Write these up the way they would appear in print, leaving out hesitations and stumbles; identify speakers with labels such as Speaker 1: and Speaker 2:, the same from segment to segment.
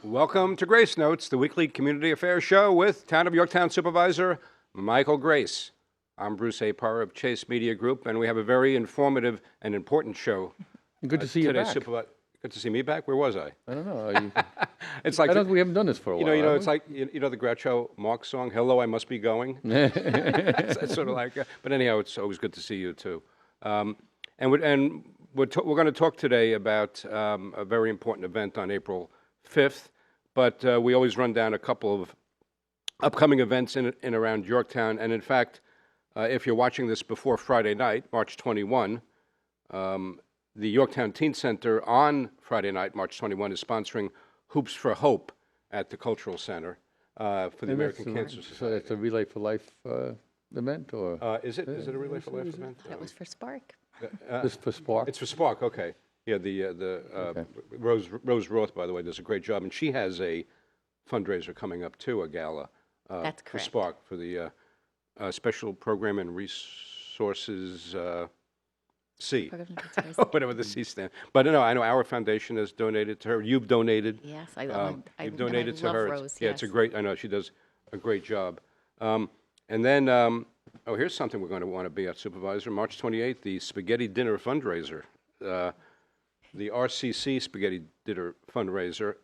Speaker 1: Welcome to Grace Notes, the weekly community affairs show with Town of Yorktown Supervisor Michael Grace. I'm Bruce A. Parr of Chase Media Group, and we have a very informative and important show.
Speaker 2: Good to see you back.
Speaker 1: Good to see me back. Where was I?
Speaker 2: I don't know.
Speaker 1: It's like
Speaker 2: we haven't done this for a while.
Speaker 1: It's like the Groucho Marx song, "Hello, I Must Be Going." It's sort of like. But anyhow, it's always good to see you too. And we're going to talk today about a very important event on April 5th. But we always run down a couple of upcoming events in and around Yorktown. And in fact, if you're watching this before Friday night, March 21, the Yorktown Teen Center on Friday night, March 21, is sponsoring Hoops for Hope at the Cultural Center for the American Cancer Society.
Speaker 2: So it's a Relay for Life event, or
Speaker 1: is it a Relay for Life event?
Speaker 3: That was for Spark.
Speaker 2: this for Spark?
Speaker 1: It's for Spark. Okay. Yeah,
Speaker 2: Okay.
Speaker 1: Rose Roth, by the way, does a great job, and she has a fundraiser coming up too, a gala.
Speaker 3: That's
Speaker 1: for
Speaker 3: correct.
Speaker 1: Spark, for the Special Program and Resources C, whatever the C stands. But no, I know our foundation has donated to her. You've donated.
Speaker 3: Yes,
Speaker 1: You've donated to
Speaker 3: love
Speaker 1: her.
Speaker 3: Rose,
Speaker 1: Yeah,
Speaker 3: yes.
Speaker 1: it's a great. I know she does a great job. And then, here's something we're going to want to be at, Supervisor. March 28th, the Spaghetti Dinner fundraiser. The RCC Spaghetti Dinner fundraiser,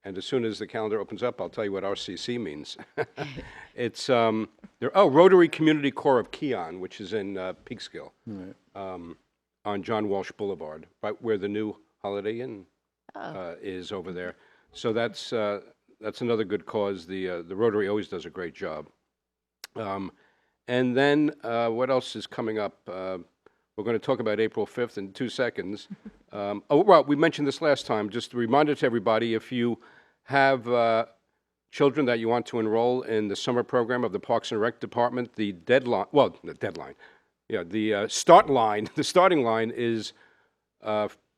Speaker 1: and as soon as the calendar opens up, I'll tell you what RCC means. It's Rotary Community Corps of Keon, which is in Peekskill, on John Walsh Boulevard, right where the new Holiday Inn is over there. So that's another good cause. The Rotary always does a great job. And then what else is coming up? We're going to talk about April 5th in 2 seconds. Well, we mentioned this last time. Just a reminder to everybody, if you have children that you want to enroll in the summer program of the Parks and Rec Department, the starting line is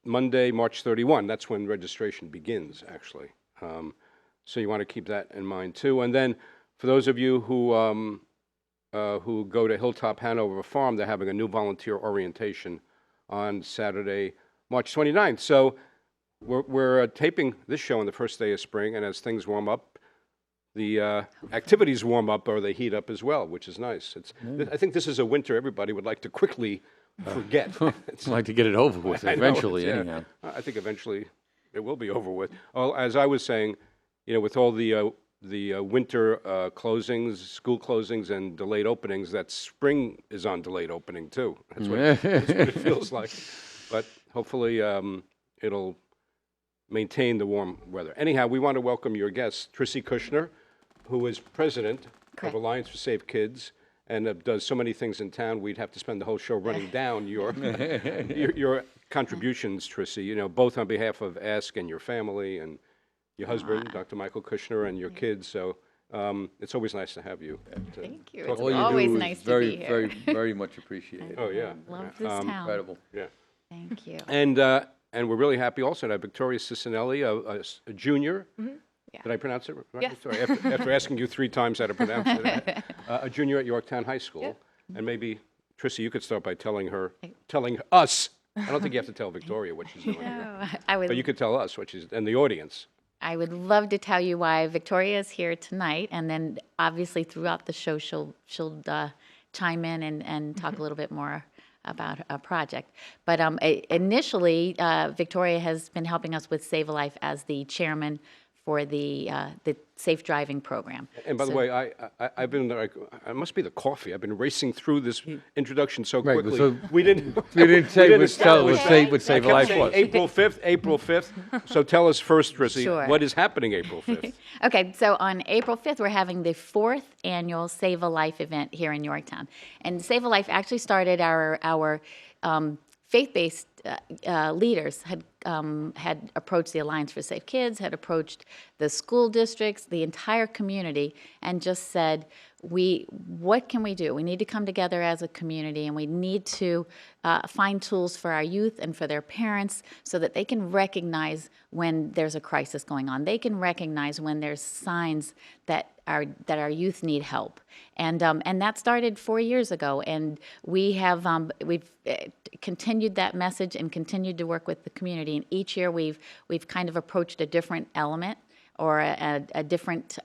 Speaker 1: Monday, March 31. That's when registration begins, actually. So you want to keep that in mind, too. And then for those of you who go to Hilltop Hanover Farm, they're having a new volunteer orientation on Saturday, March 29th. So we're taping this show on the first day of spring, and as things warm up, the activities warm up or they heat up as well, which is nice. I think this is a winter everybody would like to quickly forget.
Speaker 2: I'd like to get it over with eventually, anyhow.
Speaker 1: I think eventually it will be over with. As I was saying, with all the winter closings, school closings, and delayed openings, that spring is on delayed opening, too. That's what it feels like. But hopefully it'll maintain the warm weather. Anyhow, we want to welcome your guest, Tricy Cushner, who is president of Alliance for Safe Kids and does so many things in town. We'd have to spend the whole show running down your contributions, Tricy, both on behalf of ASK and your family and your husband, Dr. Michael Kushner, and your kids. So it's always nice to have you.
Speaker 3: Thank you. It's
Speaker 2: All you
Speaker 3: always
Speaker 2: do is
Speaker 3: nice to
Speaker 2: very,
Speaker 3: be here.
Speaker 2: very, very much appreciated.
Speaker 1: Oh, yeah.
Speaker 3: Love this town.
Speaker 2: Incredible.
Speaker 1: Yeah.
Speaker 3: Thank you.
Speaker 1: And we're really happy also to have Victoria Cicinelli, a junior.
Speaker 3: Yeah.
Speaker 1: Did I pronounce it right,
Speaker 3: Yes.
Speaker 1: Victoria? After asking you 3 times how to pronounce it. A junior at Yorktown High School.
Speaker 3: Yeah.
Speaker 1: And maybe, Tricy, you could start by telling us. I don't think you have to tell Victoria what she's doing here. But you could tell us what and the audience.
Speaker 3: I would love to tell you why Victoria is here tonight, and then obviously throughout the show she'll chime in and talk a little bit more about a project. But initially, Victoria has been helping us with Save a Life as the chairman for the safe driving program.
Speaker 1: And by the way, I've been like, it must be the coffee. I've been racing through this introduction so
Speaker 2: Right,
Speaker 1: quickly.
Speaker 2: so
Speaker 1: we didn't
Speaker 2: say what
Speaker 1: establish
Speaker 2: Save a
Speaker 1: I
Speaker 2: Life
Speaker 1: kept saying
Speaker 2: was.
Speaker 1: April 5th. So tell us first, Tricy,
Speaker 3: Sure.
Speaker 1: what is happening April 5th?
Speaker 3: Okay, so on April 5th, we're having the 4th annual Save a Life event here in Yorktown. And Save a Life actually started our faith-based leaders had approached the Alliance for Safe Kids, had approached the school districts, the entire community, and just said, what can we do? We need to come together as a community, and we need to find tools for our youth and for their parents so that they can recognize when there's a crisis going on. They can recognize when there's signs that our youth need help. And that started 4 years ago, and we've continued that message and continued to work with the community. And each year we've kind of approached a different element a different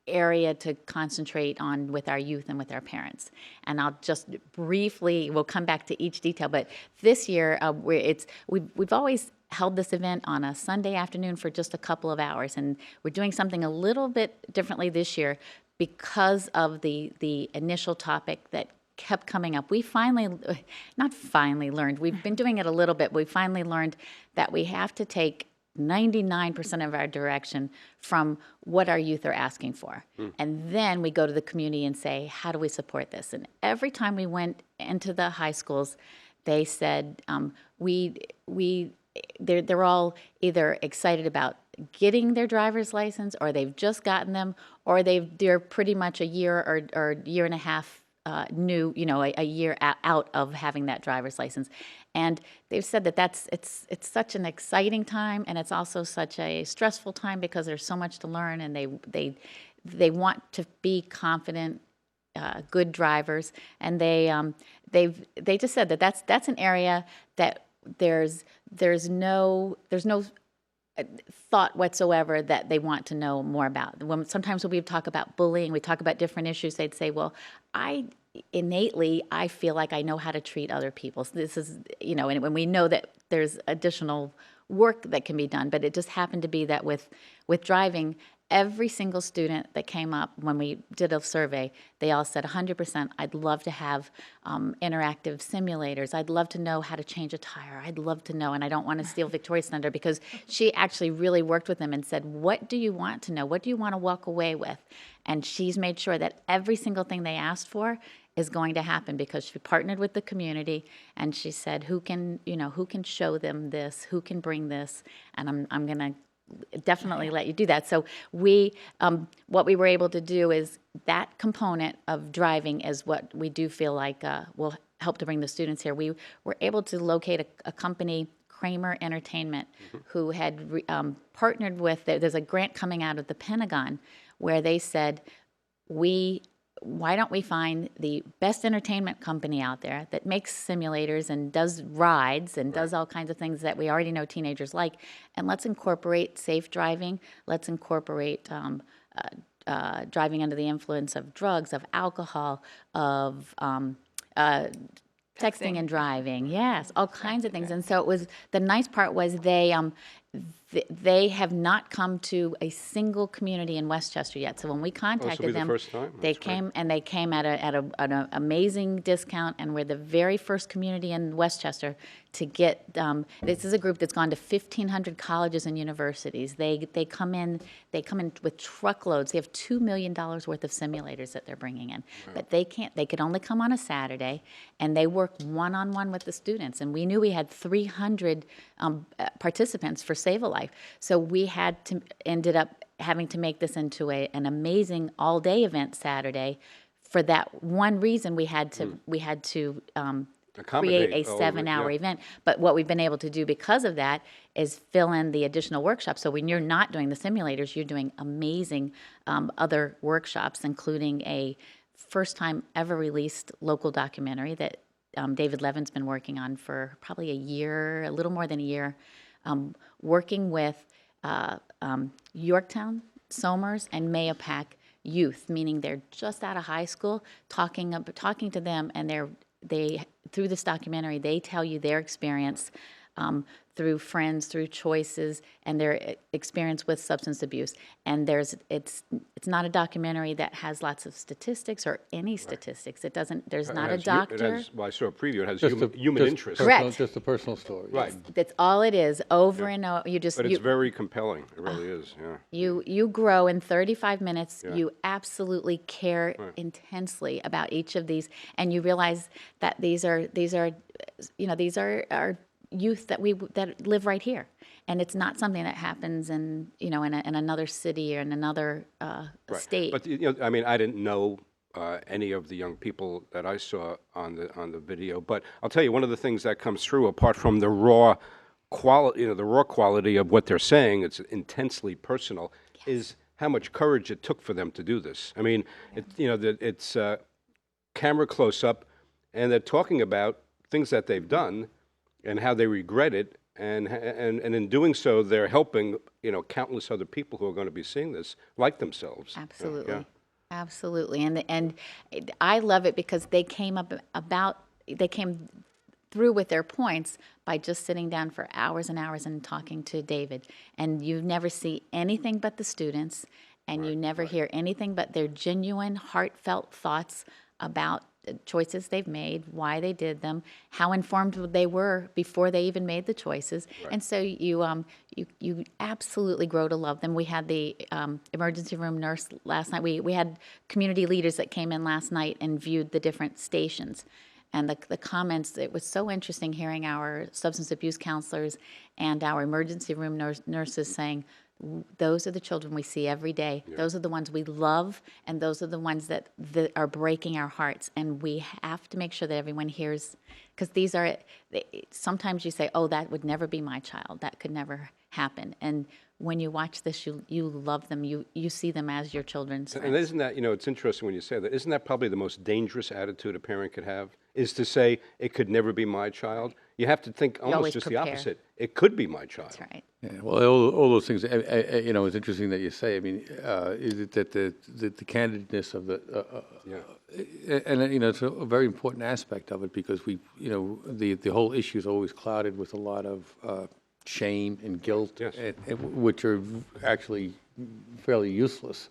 Speaker 3: area to concentrate on with our youth and with our parents. And I'll just briefly, we'll come back to each detail, but this year we've always held this event on a Sunday afternoon for just a couple of hours, and we're doing something a little bit differently this year because of the initial topic that kept coming up. We not finally learned, we've been doing it a little bit, we finally learned that we have to take 99% of our direction from what our youth are asking for. And then we go to the community and say, how do we support this? And every time we went into the high schools, they said, they're all either excited about getting their driver's license, or they've just gotten them, or they're pretty much a year or year and a half new, a year out of having that driver's license. And they've said that it's such an exciting time, and it's also such a stressful time because there's so much to learn, and they want to be confident, good drivers, and they just said that that's an area that there's no thought whatsoever that they want to know more about. Sometimes when we talk about bullying, we talk about different issues, they'd say, well, innately, I feel like I know how to treat other people. So this is, and when we know that there's additional work that can be done, but it just happened to be that with driving, every single student that came up when we did a survey, they all said 100%, I'd love to have interactive simulators. I'd love to know how to change a tire. I'd love to know, and I don't want to steal Victoria's thunder, because she actually really worked with them and said, what do you want to know? What do you want to walk away with? And she's made sure that every single thing they asked for is going to happen, because she partnered with the community, and she said, who can show them this? Who can bring this? And I'm going to definitely let you do that. So what we were able to do is that component of driving is what we do feel like will help to bring the students here. We were able to locate a company, Kramer Entertainment, who had partnered with, there's a grant coming out of the Pentagon where they said, why don't we find the best entertainment company out there that makes simulators and does rides and does all kinds of things that we already know teenagers like, and let's incorporate safe driving, let's incorporate driving under the influence of drugs, of alcohol, of texting and driving, yes, all kinds of things. And so the nice part was they have not come to a single community in Westchester yet. So when we contacted them,
Speaker 1: the first time?
Speaker 3: they came at an amazing discount, and we're the very first community in Westchester to get. This is a group that's gone to 1,500 colleges and universities. They come in with truckloads. They have $2 million worth of simulators that they're bringing in, but they can't. They could only come on a Saturday, and they work one-on-one with the students. And we knew we had 300 participants for Save a Life. So we ended up having to make this into an amazing all-day event Saturday. For that one reason, we had to create a 7-hour event. But what we've been able to do because of that is fill in the additional workshops. So when you're not doing the simulators, you're doing amazing other workshops, including a first-time ever released local documentary that David Levin's been working on for probably a little more than a year, working with Yorktown, Somers, and Mahopac youth, meaning they're just out of high school, talking to them, and they through this documentary, they tell you their experience through friends, through choices, and their experience with substance abuse. And it's not a documentary that has lots of statistics or any statistics. It doesn't. There's not a doctor.
Speaker 1: I saw a preview. It has
Speaker 2: Just
Speaker 1: human interest.
Speaker 3: Correct.
Speaker 2: Just a personal story.
Speaker 1: Right.
Speaker 3: That's all it is. Over and over.
Speaker 1: But it's very compelling. It really is. Yeah.
Speaker 3: You grow in 35 minutes. Yeah. You absolutely care intensely about each of these, and you realize that these are youth that live right here, and it's not something that happens in another city or in another state.
Speaker 1: But I didn't know any of the young people that I saw on the video. But I'll tell you, one of the things that comes through, apart from the raw quality of what they're saying, it's intensely personal, is how much courage it took for them to do this. I mean, it's camera close up, and they're talking about things that they've done and how they regret it, and in doing so, they're helping, countless other people who are going to be seeing this like themselves.
Speaker 3: Absolutely.
Speaker 1: Yeah.
Speaker 3: Absolutely. And I love it because they came they came through with their points by just sitting down for hours and hours and talking to David. And you never see anything but the students, and you never hear anything but their genuine, heartfelt thoughts about the choices they've made, why they did them, how informed they were before they even made the choices. And so you absolutely grow to love them. We had the emergency room nurse last night. We had community leaders that came in last night and viewed the different stations. And the comments, it was so interesting hearing our substance abuse counselors and our emergency room nurses saying, those are the children we see every day. Yeah. Those are the ones we love, and those are the ones that are breaking our hearts. And we have to make sure that everyone hears, because these are, sometimes you say, oh, that would never be my child. That could never happen. And when you watch this, you love them. You see them as your children's friends.
Speaker 1: And isn't that, it's interesting when you say that, isn't that probably the most dangerous attitude a parent could have, is to say, it could never be my child? You have to think almost just
Speaker 3: prepare.
Speaker 1: the opposite. It could be my child.
Speaker 3: That's right.
Speaker 2: Yeah, well, all those things, it's interesting that you say, I mean, is it that the candidness of the, and, it's a very important aspect of it because the whole issue is always clouded with a lot of shame and guilt,
Speaker 1: Yes.
Speaker 2: which are actually fairly useless.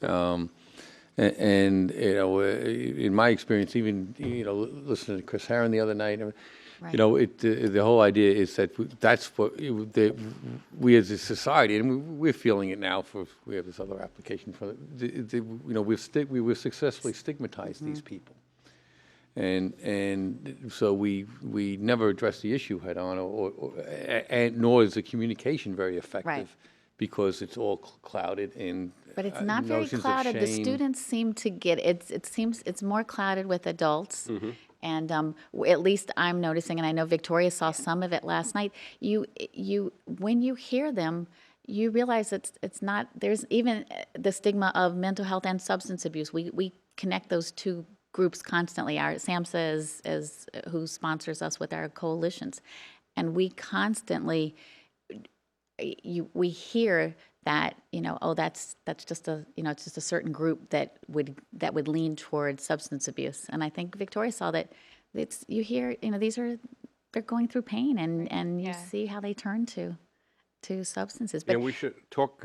Speaker 2: Right. In my experience, even, listening to Chris Herron the other night,
Speaker 3: Right.
Speaker 2: The whole idea is that that's what we as a society, and we're feeling it now. We have this other application for we've successfully stigmatized these people, and so we never address the issue head on, and nor is the communication very effective. Right. Because it's all clouded in
Speaker 3: but it's not very clouded. The students seem to get it. It seems it's more clouded with adults. Mm-hmm. And at least I'm noticing, and I know Victoria saw some of it last night. When you hear them, you realize it's not. There's even the stigma of mental health and substance abuse. We connect those two groups constantly. Our SAMHSA is who sponsors us with our coalitions, and we constantly we hear that that's just it's just a certain group that would lean towards substance abuse. And I think Victoria saw that you hear they're going through pain and you see how they turn to substances. But
Speaker 1: we should talk.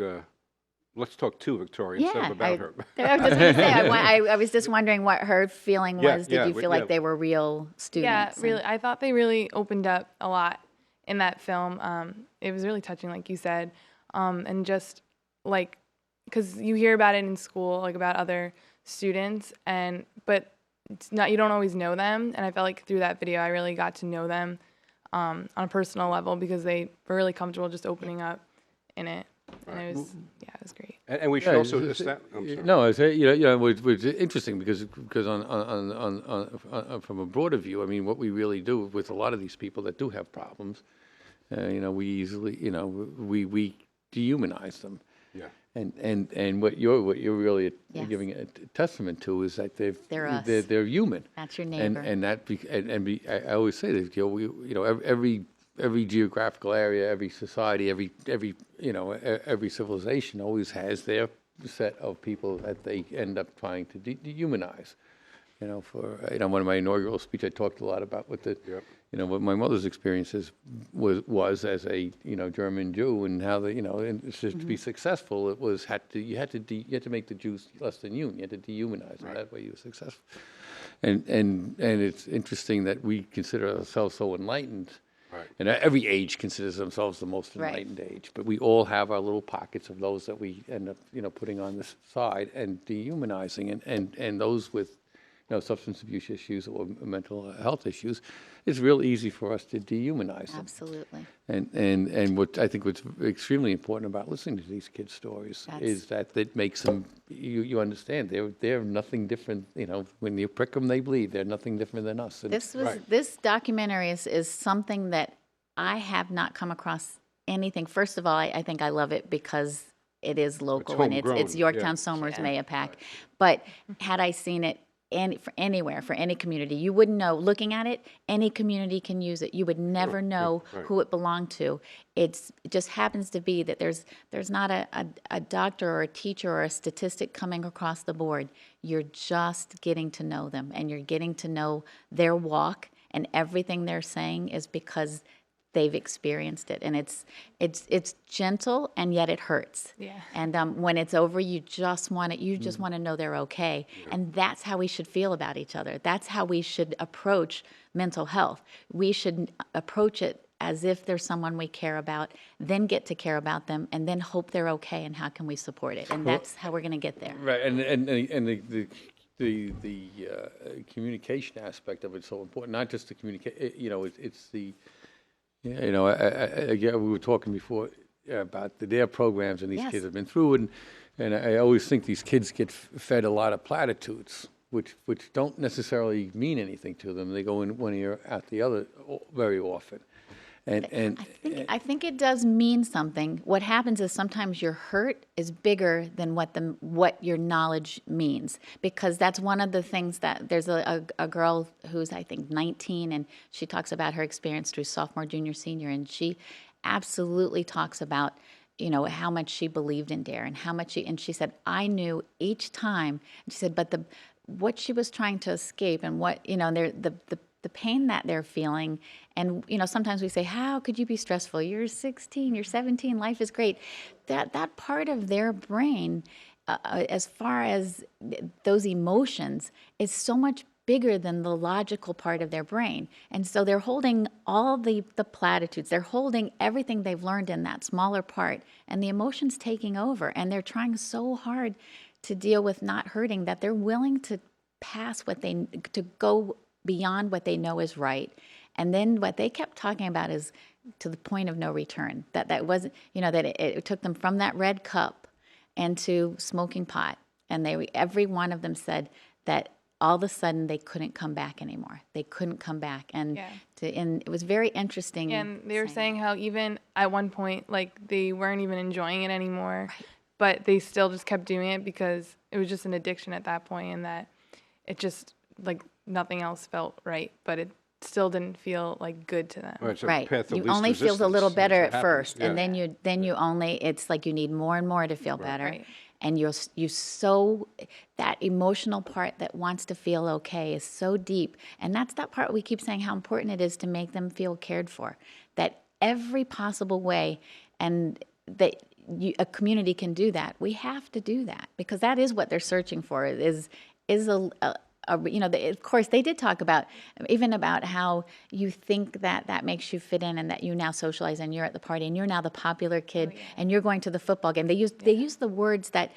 Speaker 1: Let's talk to Victoria instead of about her.
Speaker 3: I was just going to say I was just wondering what her feeling was. Did you feel like they were real students?
Speaker 4: Yeah, really. I thought they really opened up a lot in that film. It was really touching, like you said. And just like, because you hear about it in school, like about other students, but it's not, you don't always know them. And I felt like through that video, I really got to know them on a personal level because they were really comfortable just opening up in it. And it was great.
Speaker 1: And we should also
Speaker 2: it's interesting because on from a broader view, I mean, what we really do with a lot of these people that do have problems, we easily, we dehumanize them. Yeah. And what you're really giving a testament to is that they're human.
Speaker 3: That's your neighbor.
Speaker 2: I always say that every geographical area, every society, every civilization always has their set of people that they end up trying to dehumanize. One of my inaugural speech, I talked a lot about what what my mother's experiences was as a German Jew, and how to be successful, you had to make the Jews less than human. You had to dehumanize them. That way you were successful. And it's interesting that we consider ourselves so enlightened. Right. And every age considers themselves the most enlightened age, but we all have our little pockets of those that we end up, putting on the side and dehumanizing, and those with, substance abuse issues or mental health issues, it's real easy for us to dehumanize them.
Speaker 3: Absolutely.
Speaker 2: And what I think what's extremely important about listening to these kids' stories is that it makes them, you understand, they're nothing different. When you prick them, they bleed. They're nothing different than us. And
Speaker 3: this documentary is something that I have not come across anything. First of all, I think I love it because it is local, and it's Yorktown Somers Mayapack. But had I seen it for anywhere, for any community. You wouldn't know. Looking at it, any community can use it. You would never know who it belonged to. It just happens to be that there's not a doctor or a teacher or a statistic coming across the board. You're just getting to know them, and you're getting to know their walk, and everything they're saying is because they've experienced it, and it's gentle, and yet it hurts.
Speaker 4: Yeah.
Speaker 3: And when it's over, you just want to know they're okay, and that's how we should feel about each other. That's how we should approach mental health. We should approach it as if there's someone we care about, then get to care about them, and then hope they're okay. And how can we support it? And that's how we're going to get there.
Speaker 2: Right, and the communication aspect of it's so important. Not just the communicate. You know, it's the. You know, again, we were talking before about their programs and these
Speaker 3: Yes.
Speaker 2: kids have been through, and I always think these kids get fed a lot of platitudes, which don't necessarily mean anything to them. They go in one ear out the other very often, and
Speaker 3: I think it does mean something. What happens is sometimes your hurt is bigger than what your knowledge means, because that's one of the things that there's a girl who's, I think, 19, and she talks about her experience through sophomore, junior, senior, and she absolutely talks about, you know, how much she believed in Dare and how much and she said, I knew each time, and she said, but what she was trying to escape and what, you know, the pain that they're feeling. And, you know, sometimes we say, how could you be stressful? You're 16, you're 17, life is great. That part of their brain, as far as those emotions, is so much bigger than the logical part of their brain. And so they're holding all the platitudes. They're holding everything they've learned in that smaller part, and the emotions taking over. And they're trying so hard to deal with not hurting that they're willing to pass to go beyond what they know is right. And then what they kept talking about is to the point of no return. That wasn't, you know, that it took them from that red cup into smoking pot. And every one of them said that all of a sudden they couldn't come back anymore. They couldn't come back. And and it was very interesting.
Speaker 4: And they were saying how even at one point, like, they weren't even enjoying it anymore, but they still just kept doing it because it was just an addiction at that point, and that it just, like, nothing else felt right, but it still didn't feel like good to them.
Speaker 1: It's a
Speaker 3: Right.
Speaker 1: path of
Speaker 3: You
Speaker 1: least
Speaker 3: only feels a little
Speaker 1: resistance.
Speaker 3: better
Speaker 1: That's
Speaker 3: at
Speaker 1: what
Speaker 3: first,
Speaker 1: happens.
Speaker 3: and
Speaker 1: Yeah.
Speaker 3: then you only, it's like you need more and more to feel better.
Speaker 4: Right.
Speaker 3: And you so, that emotional part that wants to feel okay is so deep. And that's that part we keep saying how important it is to make them feel cared for. That every possible way, and that a community can do that. We have to do that, because that is what they're searching for, is you know, of course, they did talk about, even about how you think that makes you fit in, and that you now socialize, and you're at the party, and you're now the popular kid, and you're going to the football game. They use the words that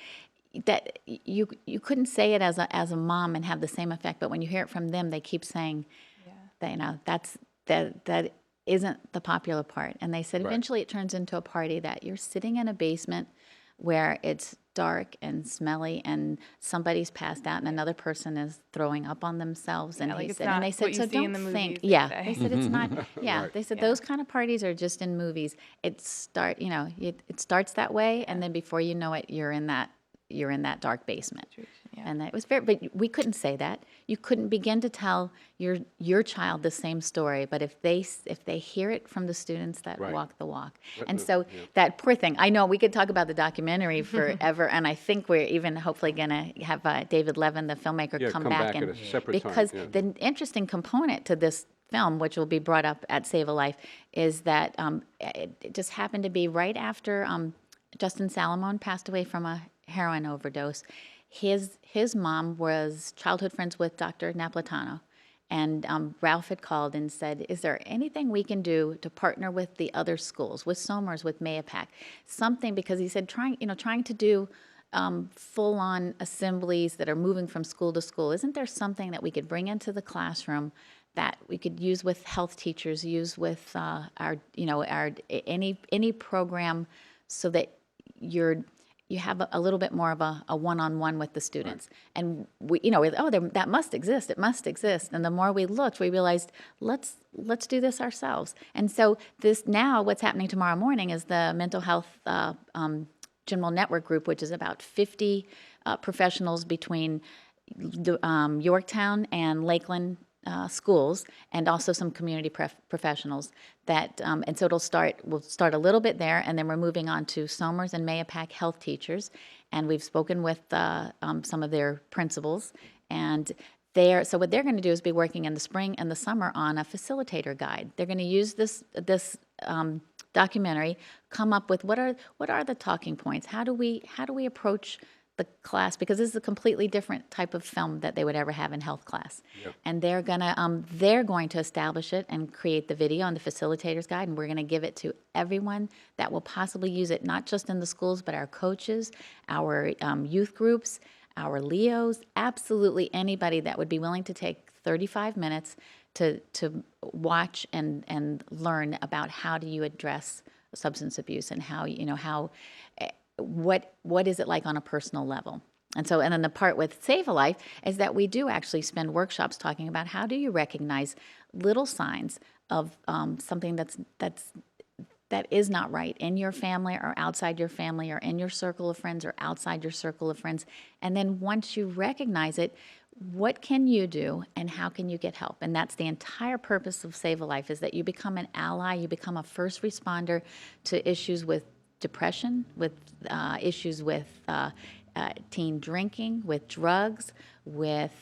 Speaker 3: you couldn't say it as a mom and have the same effect, but when you hear it from them, they keep saying that, you know, that isn't the popular part. And they said eventually it turns into a party that you're sitting in a basement where it's dark and smelly, and somebody's passed out, and another person is throwing up on themselves. And
Speaker 4: like,
Speaker 3: he
Speaker 4: it's
Speaker 3: said,
Speaker 4: not
Speaker 3: and they
Speaker 4: what
Speaker 3: said,
Speaker 4: you
Speaker 3: so
Speaker 4: see in
Speaker 3: don't
Speaker 4: the
Speaker 3: think,
Speaker 4: movies, they
Speaker 3: yeah.
Speaker 4: say.
Speaker 3: They said it's not, yeah.
Speaker 1: Right.
Speaker 3: They said those kind of parties are just in movies. It starts that way, and then before you know it, you're in that dark basement. And it was but we couldn't say that. You couldn't begin to tell your child the same story, but if they hear it from the students that walk the walk. And so that poor thing, I know we could talk about the documentary forever, and I think we're even hopefully going to have David Levin, the filmmaker, come back
Speaker 1: at
Speaker 3: and
Speaker 1: a separate time,
Speaker 3: because
Speaker 1: yeah.
Speaker 3: the interesting component to this film, which will be brought up at Save a Life, is that it just happened to be right after Justin Salamone passed away from a heroin overdose. His mom was childhood friends with Dr. Napolitano, and Ralph had called and said, is there anything we can do to partner with the other schools, with Somers, with Mayapack, something, because he said trying to do full-on assemblies that are moving from school to school, isn't there something that we could bring into the classroom that we could use with health teachers, use with our any program, so that you have a little bit more of a one-on-one with the students. And we, that must exist. It must exist. And the more we looked, we realized, let's do this ourselves. And so what's happening tomorrow morning is the mental health general network group, which is about 50 professionals between Yorktown and Lakeland schools, and also some community professionals. And so we'll start a little bit there, and then we're moving on to Somers and Mayapack health teachers, and we've spoken with some of their principals, and so what they're going to do is be working in the spring and the summer on a facilitator guide. They're going to use this documentary, come up with what are the talking points? How do we approach the class, because this is a completely different type of film that they would ever have in health class. Yep. And they're going to establish it and create the video and the facilitator's guide, and we're going to give it to everyone that will possibly use it, not just in the schools, but our coaches, our youth groups, our Leos, absolutely anybody that would be willing to take 35 minutes to watch and learn about how do you address substance abuse, and what is it like on a personal level. And then the part with Save a Life is that we do actually spend workshops talking about how do you recognize little signs of something that is not right in your family or outside your family, or in your circle of friends or outside your circle of friends. And then once you recognize it, what can you do and how can you get help? And that's the entire purpose of Save a Life, is that you become an ally, you become a first responder to issues with depression, with issues with teen drinking, with drugs, with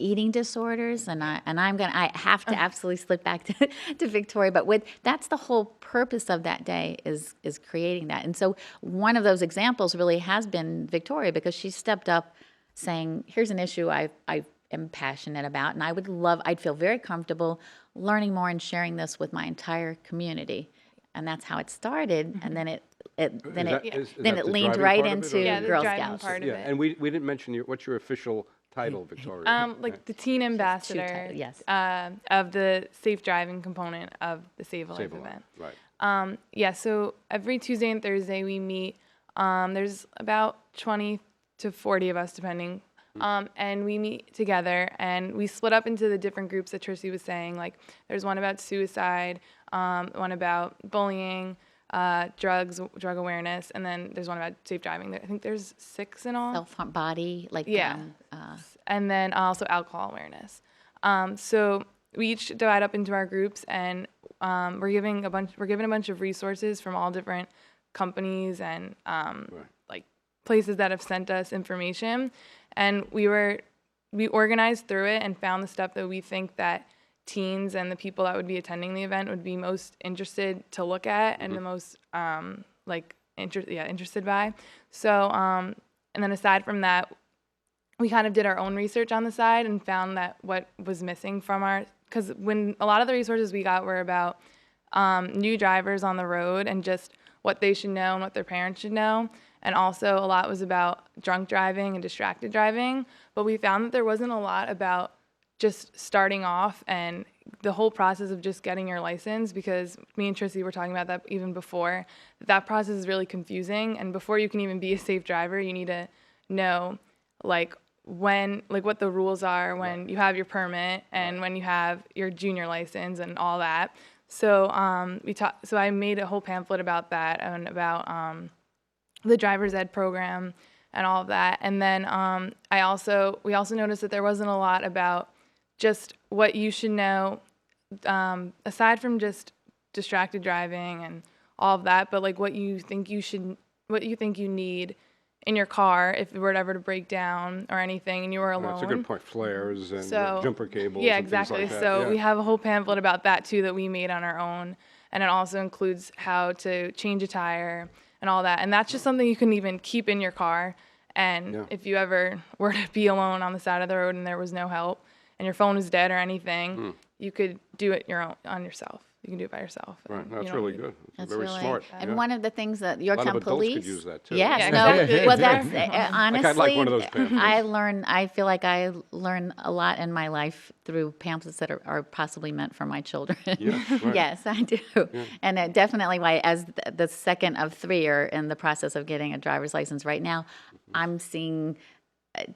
Speaker 3: eating disorders, and I have to absolutely slip back to Victoria, but that's the whole purpose of that day is creating that. And so one of those examples really has been Victoria, because she stepped up saying, here's an issue I am passionate about, and I'd feel very comfortable learning more and sharing this with my entire community. And that's how it started, and then it leaned right into Girl Scouts.
Speaker 4: Part of it.
Speaker 1: And we didn't mention what's your official title, Victoria?
Speaker 4: Like the teen ambassador,
Speaker 3: yes,
Speaker 4: of the safe driving component of the Save a Life event.
Speaker 1: Right.
Speaker 4: So every Tuesday and Thursday we meet. There's about 20 to 40 of us, depending. And we meet together, and we split up into the different groups that Tricy was saying. Like, there's one about suicide, one about bullying, drug awareness, and then there's one about safe driving. I think there's 6 in all.
Speaker 3: Self-harm body,
Speaker 4: and then also alcohol awareness. So we each divide up into our groups, and we're given a bunch of resources from all different companies and like places that have sent us information. And we organized through it and found the stuff that we think that teens and the people that would be attending the event would be most interested to look at, and the most interested by. So and then aside from that, we kind of did our own research on the side and found that what was missing from because when a lot of the resources we got were about new drivers on the road and just what they should know and what their parents should know. And also a lot was about drunk driving and distracted driving. But we found that there wasn't a lot about just starting off and the whole process of just getting your license, because me and Tricy were talking about that even before. That process is really confusing. And before you can even be a safe driver, you need to know what the rules are when you have your permit and when you have your junior license and all that. So So I made a whole pamphlet about that and about the driver's ed program and all of that. And then we also noticed that there wasn't a lot about just what you should know, aside from just distracted driving and all of that, but like what you think you need in your car if it were ever to break down or anything and you were alone.
Speaker 1: That's a good point. Flares and jumper cables.
Speaker 4: Yeah,
Speaker 1: and
Speaker 4: exactly.
Speaker 1: Things like that.
Speaker 4: So we have a whole pamphlet about that too that we made on our own, and it also includes how to change a tire and all that. And that's just something you can even keep in your car. And if you ever were to be alone on the side of the road and there was no help and your phone was dead or anything, you could do it on yourself. You can do it by yourself.
Speaker 1: Right, that's really good.
Speaker 3: That's
Speaker 1: very
Speaker 3: really
Speaker 1: smart.
Speaker 3: And one of the things that Yorktown
Speaker 1: A lot of adults
Speaker 3: Police
Speaker 1: could use that too.
Speaker 3: Yes,
Speaker 4: Yeah,
Speaker 3: no.
Speaker 4: exactly.
Speaker 3: Well, that's honestly.
Speaker 1: I'd like one of those pamphlets.
Speaker 3: I feel like I learn a lot in my life through pamphlets that are possibly meant for my children.
Speaker 1: Yeah, right.
Speaker 3: Yes, I do. Yeah. And it definitely, as the second of 3 are in the process of getting a driver's license right now, I'm seeing.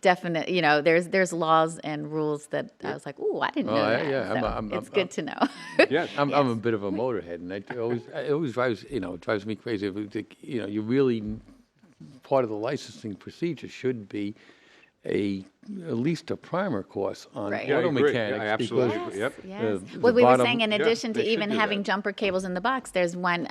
Speaker 3: Definite, there's laws and rules that I was like, ooh, I didn't know that.
Speaker 2: Yeah,
Speaker 3: so it's good to know.
Speaker 1: Yes.
Speaker 2: I'm a bit of a motorhead, and it always drives me crazy. You really, part of the licensing procedure should be at least a primer course on
Speaker 3: Right.
Speaker 1: Yeah, I
Speaker 2: auto
Speaker 1: agree.
Speaker 2: mechanics.
Speaker 1: I absolutely
Speaker 2: because
Speaker 1: agree. Yep.
Speaker 3: Yes.
Speaker 2: the
Speaker 3: Well, we were
Speaker 2: bottom-
Speaker 3: saying in
Speaker 1: Yeah,
Speaker 3: addition to
Speaker 1: they should
Speaker 3: even
Speaker 1: do
Speaker 3: having
Speaker 1: that.
Speaker 3: jumper cables in the box, there's one,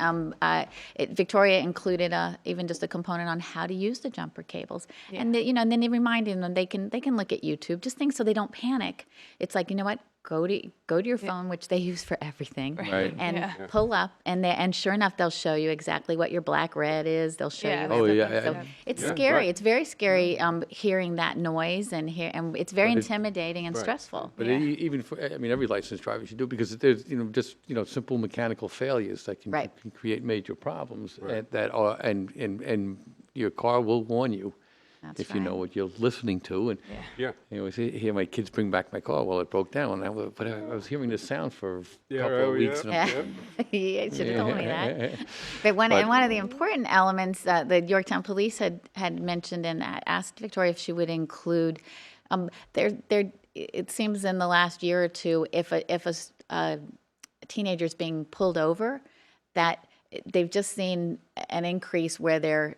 Speaker 3: Victoria included even just a component on how to use the jumper cables. And, and then they reminded them they can look at YouTube, just things so they don't panic. It's like, you know what? Go to your phone, which they use for everything,
Speaker 2: Right.
Speaker 3: and
Speaker 4: Yeah.
Speaker 3: pull up, and sure enough, they'll show you exactly what your black red is. They'll show
Speaker 4: Yeah,
Speaker 3: you.
Speaker 4: Oh,
Speaker 3: everything.
Speaker 2: yeah,
Speaker 3: So
Speaker 2: yeah.
Speaker 3: it's
Speaker 1: Yeah,
Speaker 3: scary.
Speaker 1: right.
Speaker 3: It's very scary hearing that noise and it's very intimidating and
Speaker 1: Right.
Speaker 3: stressful.
Speaker 2: But
Speaker 4: Yeah.
Speaker 2: even for, I mean, every licensed driver should do it because there's, just, simple mechanical failures that can,
Speaker 3: Right.
Speaker 2: can create major problems that are, and your car will warn you
Speaker 3: That's
Speaker 2: if you know
Speaker 3: right.
Speaker 2: what you're listening to. And
Speaker 1: Yeah.
Speaker 2: you always hear my kids bring back my car. Well, it broke down. But I was hearing this sound for a
Speaker 1: Yeah,
Speaker 2: couple
Speaker 1: oh,
Speaker 2: of weeks.
Speaker 1: yeah.
Speaker 2: And
Speaker 3: Yeah, you should have told me that. But one of the important elements the Yorktown Police had mentioned and asked Victoria if she would include, it seems in the last year or two, if a teenager's being pulled over, that they've just seen an increase where they're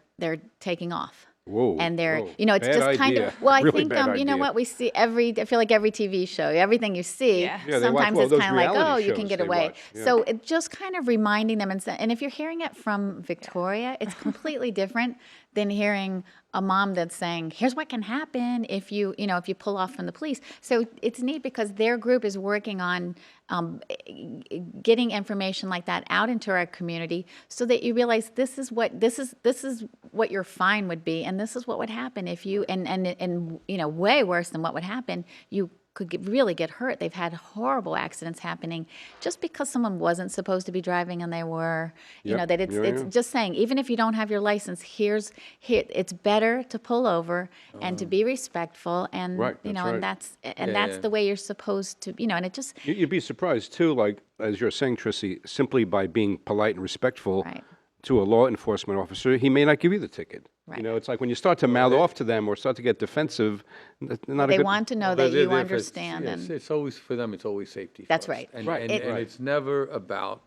Speaker 3: taking off.
Speaker 1: Whoa,
Speaker 3: And they're,
Speaker 1: whoa.
Speaker 3: it's
Speaker 1: Bad
Speaker 3: just kind
Speaker 1: idea.
Speaker 3: of, well, I
Speaker 1: Really
Speaker 3: think,
Speaker 1: bad
Speaker 3: you know
Speaker 1: idea.
Speaker 3: what, we see I feel like every TV show, everything you see,
Speaker 4: Yeah.
Speaker 1: Yeah, they watch-
Speaker 3: sometimes
Speaker 1: well,
Speaker 3: it's
Speaker 1: those
Speaker 3: kind of like,
Speaker 1: reality
Speaker 3: oh, you can
Speaker 1: shows
Speaker 3: get
Speaker 1: they
Speaker 3: away.
Speaker 1: watch, yeah.
Speaker 3: So it just kind of reminding them, and if you're hearing it from Victoria, it's completely different than hearing a mom that's saying, here's what can happen if if you pull off from the police. So it's neat because their group is working on getting information like that out into our community so that you realize this is what your fine would be, and this is what would happen if you and way worse than what would happen, you could really get hurt. They've had horrible accidents happening just because someone wasn't supposed to be driving and they were.
Speaker 1: Yep.
Speaker 3: That it's
Speaker 1: Yeah.
Speaker 3: just saying, even if you don't have your license, here it's better to pull over and to be respectful, and
Speaker 1: Right, that's right.
Speaker 3: and that's
Speaker 2: Yeah.
Speaker 3: the way you're supposed to, and it just
Speaker 1: You'd be surprised too, like as you're saying, Tricy, simply by being polite and respectful
Speaker 3: Right.
Speaker 1: to a law enforcement officer, he may not give you the ticket.
Speaker 3: Right.
Speaker 1: It's like when you start to mouth off to them or start to get defensive, not a
Speaker 3: they
Speaker 1: good.
Speaker 3: want to know
Speaker 2: They're
Speaker 3: that you
Speaker 2: there for-
Speaker 3: understand.
Speaker 2: yes,
Speaker 3: and
Speaker 2: it's always, for them, it's always safety
Speaker 3: That's
Speaker 2: first.
Speaker 3: right.
Speaker 2: And,
Speaker 1: Right.
Speaker 2: and,
Speaker 3: It-
Speaker 2: and it's never about,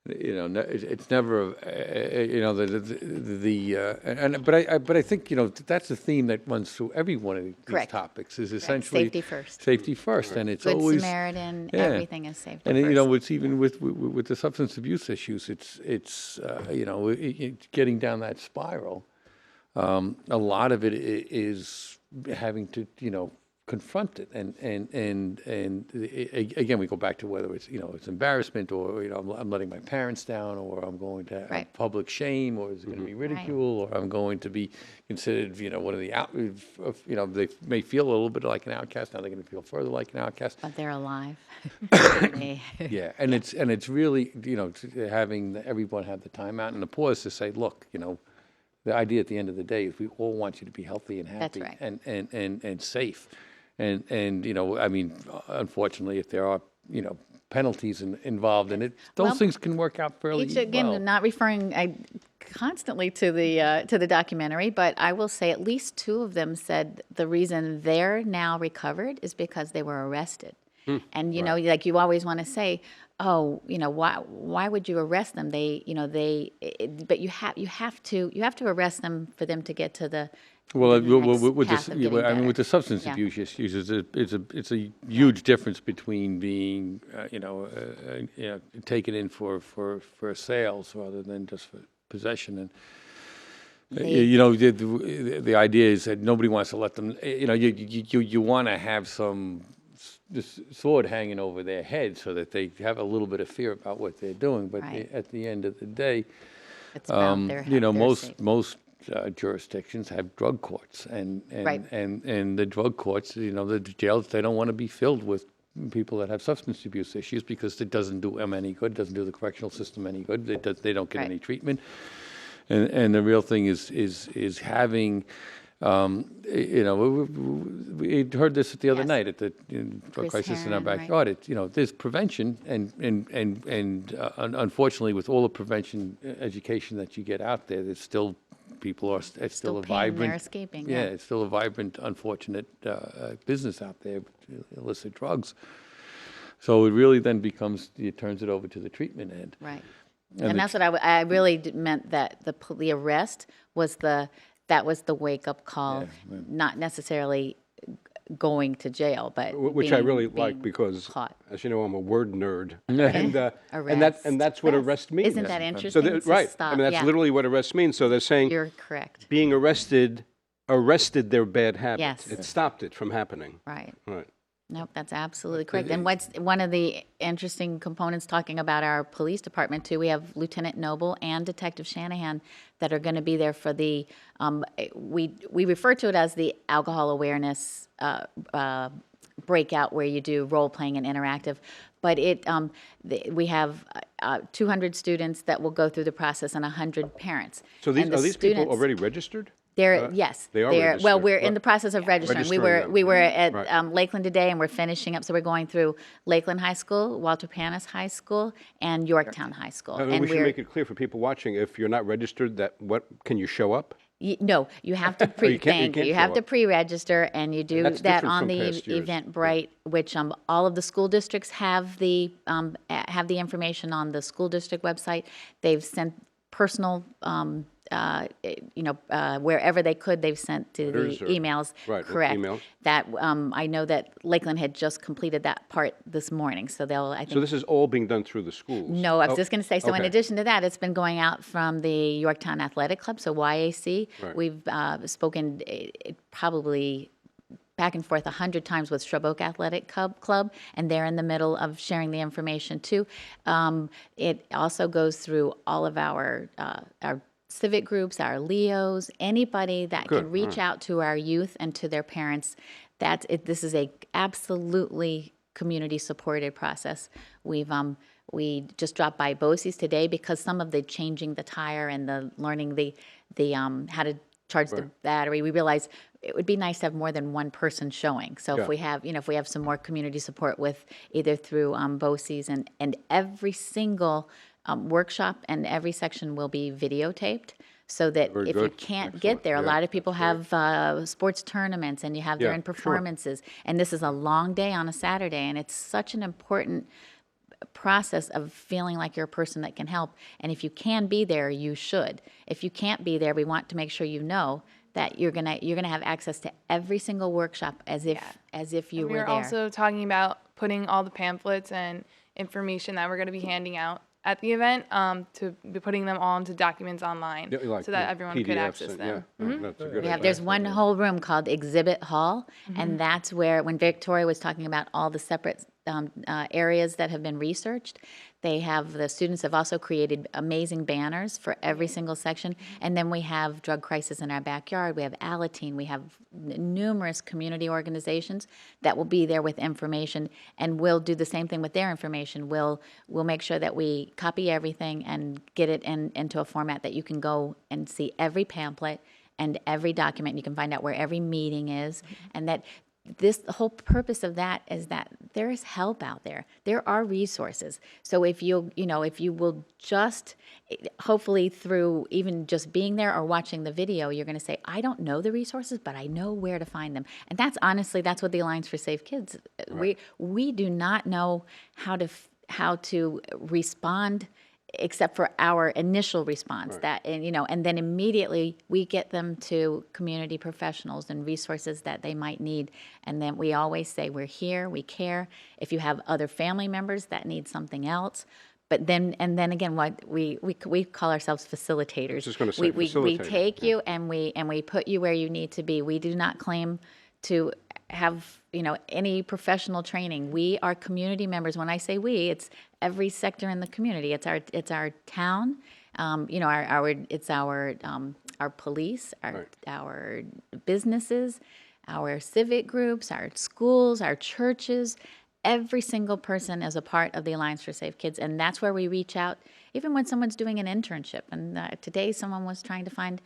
Speaker 2: it's never, but I think, that's a theme that runs through every one of these
Speaker 3: Correct.
Speaker 2: topics is essentially.
Speaker 3: Safety first.
Speaker 2: Safety first, and it's
Speaker 3: Good
Speaker 2: always.
Speaker 3: Samaritan,
Speaker 2: Yeah.
Speaker 3: everything is safety
Speaker 2: And
Speaker 3: first.
Speaker 2: it's even with the substance abuse issues, it's getting down that spiral. A lot of it is having to confront it, and again we go back to whether it's embarrassment, or I'm letting my parents down, or I'm going to have
Speaker 3: Right.
Speaker 2: public shame, or is it going to be ridicule, or I'm going to be considered one of the they may feel a little bit like an outcast, now they're going to feel further like an outcast.
Speaker 3: But they're alive.
Speaker 2: Yeah, and it's really having everyone have the time out and the pause to say, look, the idea at the end of the day is we all want you to be healthy and happy.
Speaker 3: right.
Speaker 2: and safe, and I mean, unfortunately, if there are penalties involved in it, those
Speaker 3: Well,
Speaker 2: things can work out fairly
Speaker 3: Again,
Speaker 2: well.
Speaker 3: not referring constantly to the documentary, but I will say at least two of them said the reason they're now recovered is because they were arrested. And like you always want to say, oh, why would you arrest them? But you have to arrest them for them to get to the
Speaker 2: Well,
Speaker 3: next
Speaker 2: with
Speaker 3: path of getting
Speaker 2: I mean, with the
Speaker 3: better.
Speaker 2: substance
Speaker 3: Yeah.
Speaker 2: abuse issues, it's a huge difference between being, taken in for sales rather than just for possession. And the idea is that nobody wants to let them. You want to have some this sword hanging over their head so that they have a little bit of fear about what they're doing. But
Speaker 3: Right.
Speaker 2: at the end of the day,
Speaker 3: It's about their safety.
Speaker 2: most jurisdictions have drug courts, and
Speaker 3: Right.
Speaker 2: and the drug courts, the jails, they don't want to be filled with people that have substance abuse issues because it doesn't do them any good, doesn't do the correctional system any good. They don't get
Speaker 3: Right.
Speaker 2: any treatment, and the real thing is having. We heard this the other
Speaker 3: Yes.
Speaker 2: night at the drug
Speaker 3: Chris
Speaker 2: crisis in our
Speaker 3: Herron, right.
Speaker 2: backyard. There's prevention, and unfortunately, with all the prevention education that you get out there, there's still people are it's still a
Speaker 3: pain, they're
Speaker 2: vibrant.
Speaker 3: escaping,
Speaker 2: Yeah,
Speaker 3: yeah.
Speaker 2: it's still a vibrant, unfortunate business out there, illicit drugs. So it really then it turns it over to the treatment end.
Speaker 3: Right.
Speaker 2: And
Speaker 3: And that's what I really meant, that the arrest was that was the wake-up call, not necessarily going to jail, but
Speaker 1: Which I really
Speaker 3: being
Speaker 1: like because,
Speaker 3: caught.
Speaker 1: as you know, I'm a word nerd, and that's what arrest means.
Speaker 3: Isn't that
Speaker 1: So
Speaker 3: interesting? To
Speaker 1: right,
Speaker 3: stop,
Speaker 1: I mean that's
Speaker 3: yeah.
Speaker 1: literally what arrest means. So they're saying
Speaker 3: You're correct.
Speaker 1: being arrested their bad habits.
Speaker 3: Yes.
Speaker 1: It stopped it from happening.
Speaker 3: Right.
Speaker 1: Right.
Speaker 3: Nope, that's absolutely correct. And what's one of the interesting components talking about our police department too, we have Lieutenant Noble and Detective Shanahan that are going to be there for the, we refer to it as the alcohol awareness breakout where you do role-playing and interactive. But we have 200 students that will go through the process and 100 parents.
Speaker 1: So
Speaker 3: And
Speaker 1: are these people
Speaker 3: students-
Speaker 1: already registered?
Speaker 3: Yes,
Speaker 1: They are
Speaker 3: Well,
Speaker 1: registered.
Speaker 3: we're in the process of registering.
Speaker 1: Registering them.
Speaker 3: We were at
Speaker 1: Right.
Speaker 3: Lakeland today, and we're finishing up. So we're going through Lakeland High School, Walter Panis High School, and Yorktown High School.
Speaker 1: And we should make it clear for people watching, if you're not registered, can you show up?
Speaker 3: No, you have to
Speaker 1: you can't
Speaker 3: you have
Speaker 1: show
Speaker 3: to
Speaker 1: up.
Speaker 3: pre-register, and you do
Speaker 1: that's
Speaker 3: that
Speaker 1: different
Speaker 3: on
Speaker 1: from
Speaker 3: the
Speaker 1: past years.
Speaker 3: Eventbrite, which all of the school districts have the information on the school district website. They've sent personal, wherever they could, they've sent to
Speaker 1: Letters
Speaker 3: the
Speaker 1: or-
Speaker 3: emails.
Speaker 1: right,
Speaker 3: Correct.
Speaker 1: emails.
Speaker 3: That I know that Lakeland had just completed that part this morning, so they'll. I think.
Speaker 1: So this is all being done through the schools?
Speaker 3: No, I was
Speaker 1: Oh,
Speaker 3: just going to say, so in
Speaker 1: okay.
Speaker 3: addition to that, it's been going out from the Yorktown Athletic Club, so YAC.
Speaker 1: Right.
Speaker 3: We've spoken probably back and forth 100 times with Shrub Oak Athletic Club, and they're in the middle of sharing the information too. It also goes through all of our civic groups, our Leos, anybody that
Speaker 1: Good,
Speaker 3: can reach out to our youth and to their parents. This is a absolutely community supported process. We just dropped by Bosie's today because some of the changing the tire and the learning the how to charge the battery. We realized it would be nice to have more than one person showing. So
Speaker 1: Yeah.
Speaker 3: if we have some more community support with either through Bosie's and every single workshop and every section will be videotaped. So that
Speaker 1: Very
Speaker 3: if you
Speaker 1: good.
Speaker 3: can't
Speaker 1: Excellent.
Speaker 3: get there, a
Speaker 1: Yeah,
Speaker 3: lot of people
Speaker 1: that's
Speaker 3: have sports tournaments and you have their
Speaker 1: Yeah,
Speaker 3: own
Speaker 1: sure.
Speaker 3: performances. And this is a long day on a Saturday, and it's such an important process of feeling like you're a person that can help. And if you can be there, you should. If you can't be there, we want to make sure you know that you're gonna have access to every single workshop as if you
Speaker 4: We
Speaker 3: were
Speaker 4: were
Speaker 3: there.
Speaker 4: also talking about putting all the pamphlets and information that we're going to be handing out at the event to be putting them all into documents online
Speaker 1: Yeah, like,
Speaker 4: so that everyone could
Speaker 1: PDFs
Speaker 4: access
Speaker 1: and-
Speaker 4: them.
Speaker 1: Yeah, that's a good idea.
Speaker 3: There's one whole room called Exhibit Hall, and that's where, when Victoria was talking about all the separate areas that have been researched, the students have also created amazing banners for every single section, and then we have Drug Crisis in Our Backyard, we have Alateen, we have numerous community organizations that will be there with information, and we'll do the same thing with their information. We'll make sure that we copy everything and get it into a format that you can go and see every pamphlet and every document. You can find out where every meeting is, and that the whole purpose of that is that there is help out there. There are resources. So if you will just, hopefully through even just being there or watching the video, you're going to say, I don't know the resources, but I know where to find them. And that's what the Alliance for Safe Kids, we do not know how to respond except for our initial response, and then immediately we get them to community professionals and resources that they might need. And then we always say, we're here, we care. If you have other family members that need something else, but then again, what we call ourselves facilitators.
Speaker 1: just gonna say,
Speaker 3: we
Speaker 1: facilitator,
Speaker 3: take you and we put you where you need to be. We do not claim to have any professional training. We are community members. When I say we, it's every sector in the community. It's our town. It's our police, our businesses, our civic groups, our schools, our churches. Every single person is a part of the Alliance for Safe Kids, and that's where we reach out. Even when someone's doing an internship, and today someone was trying to find,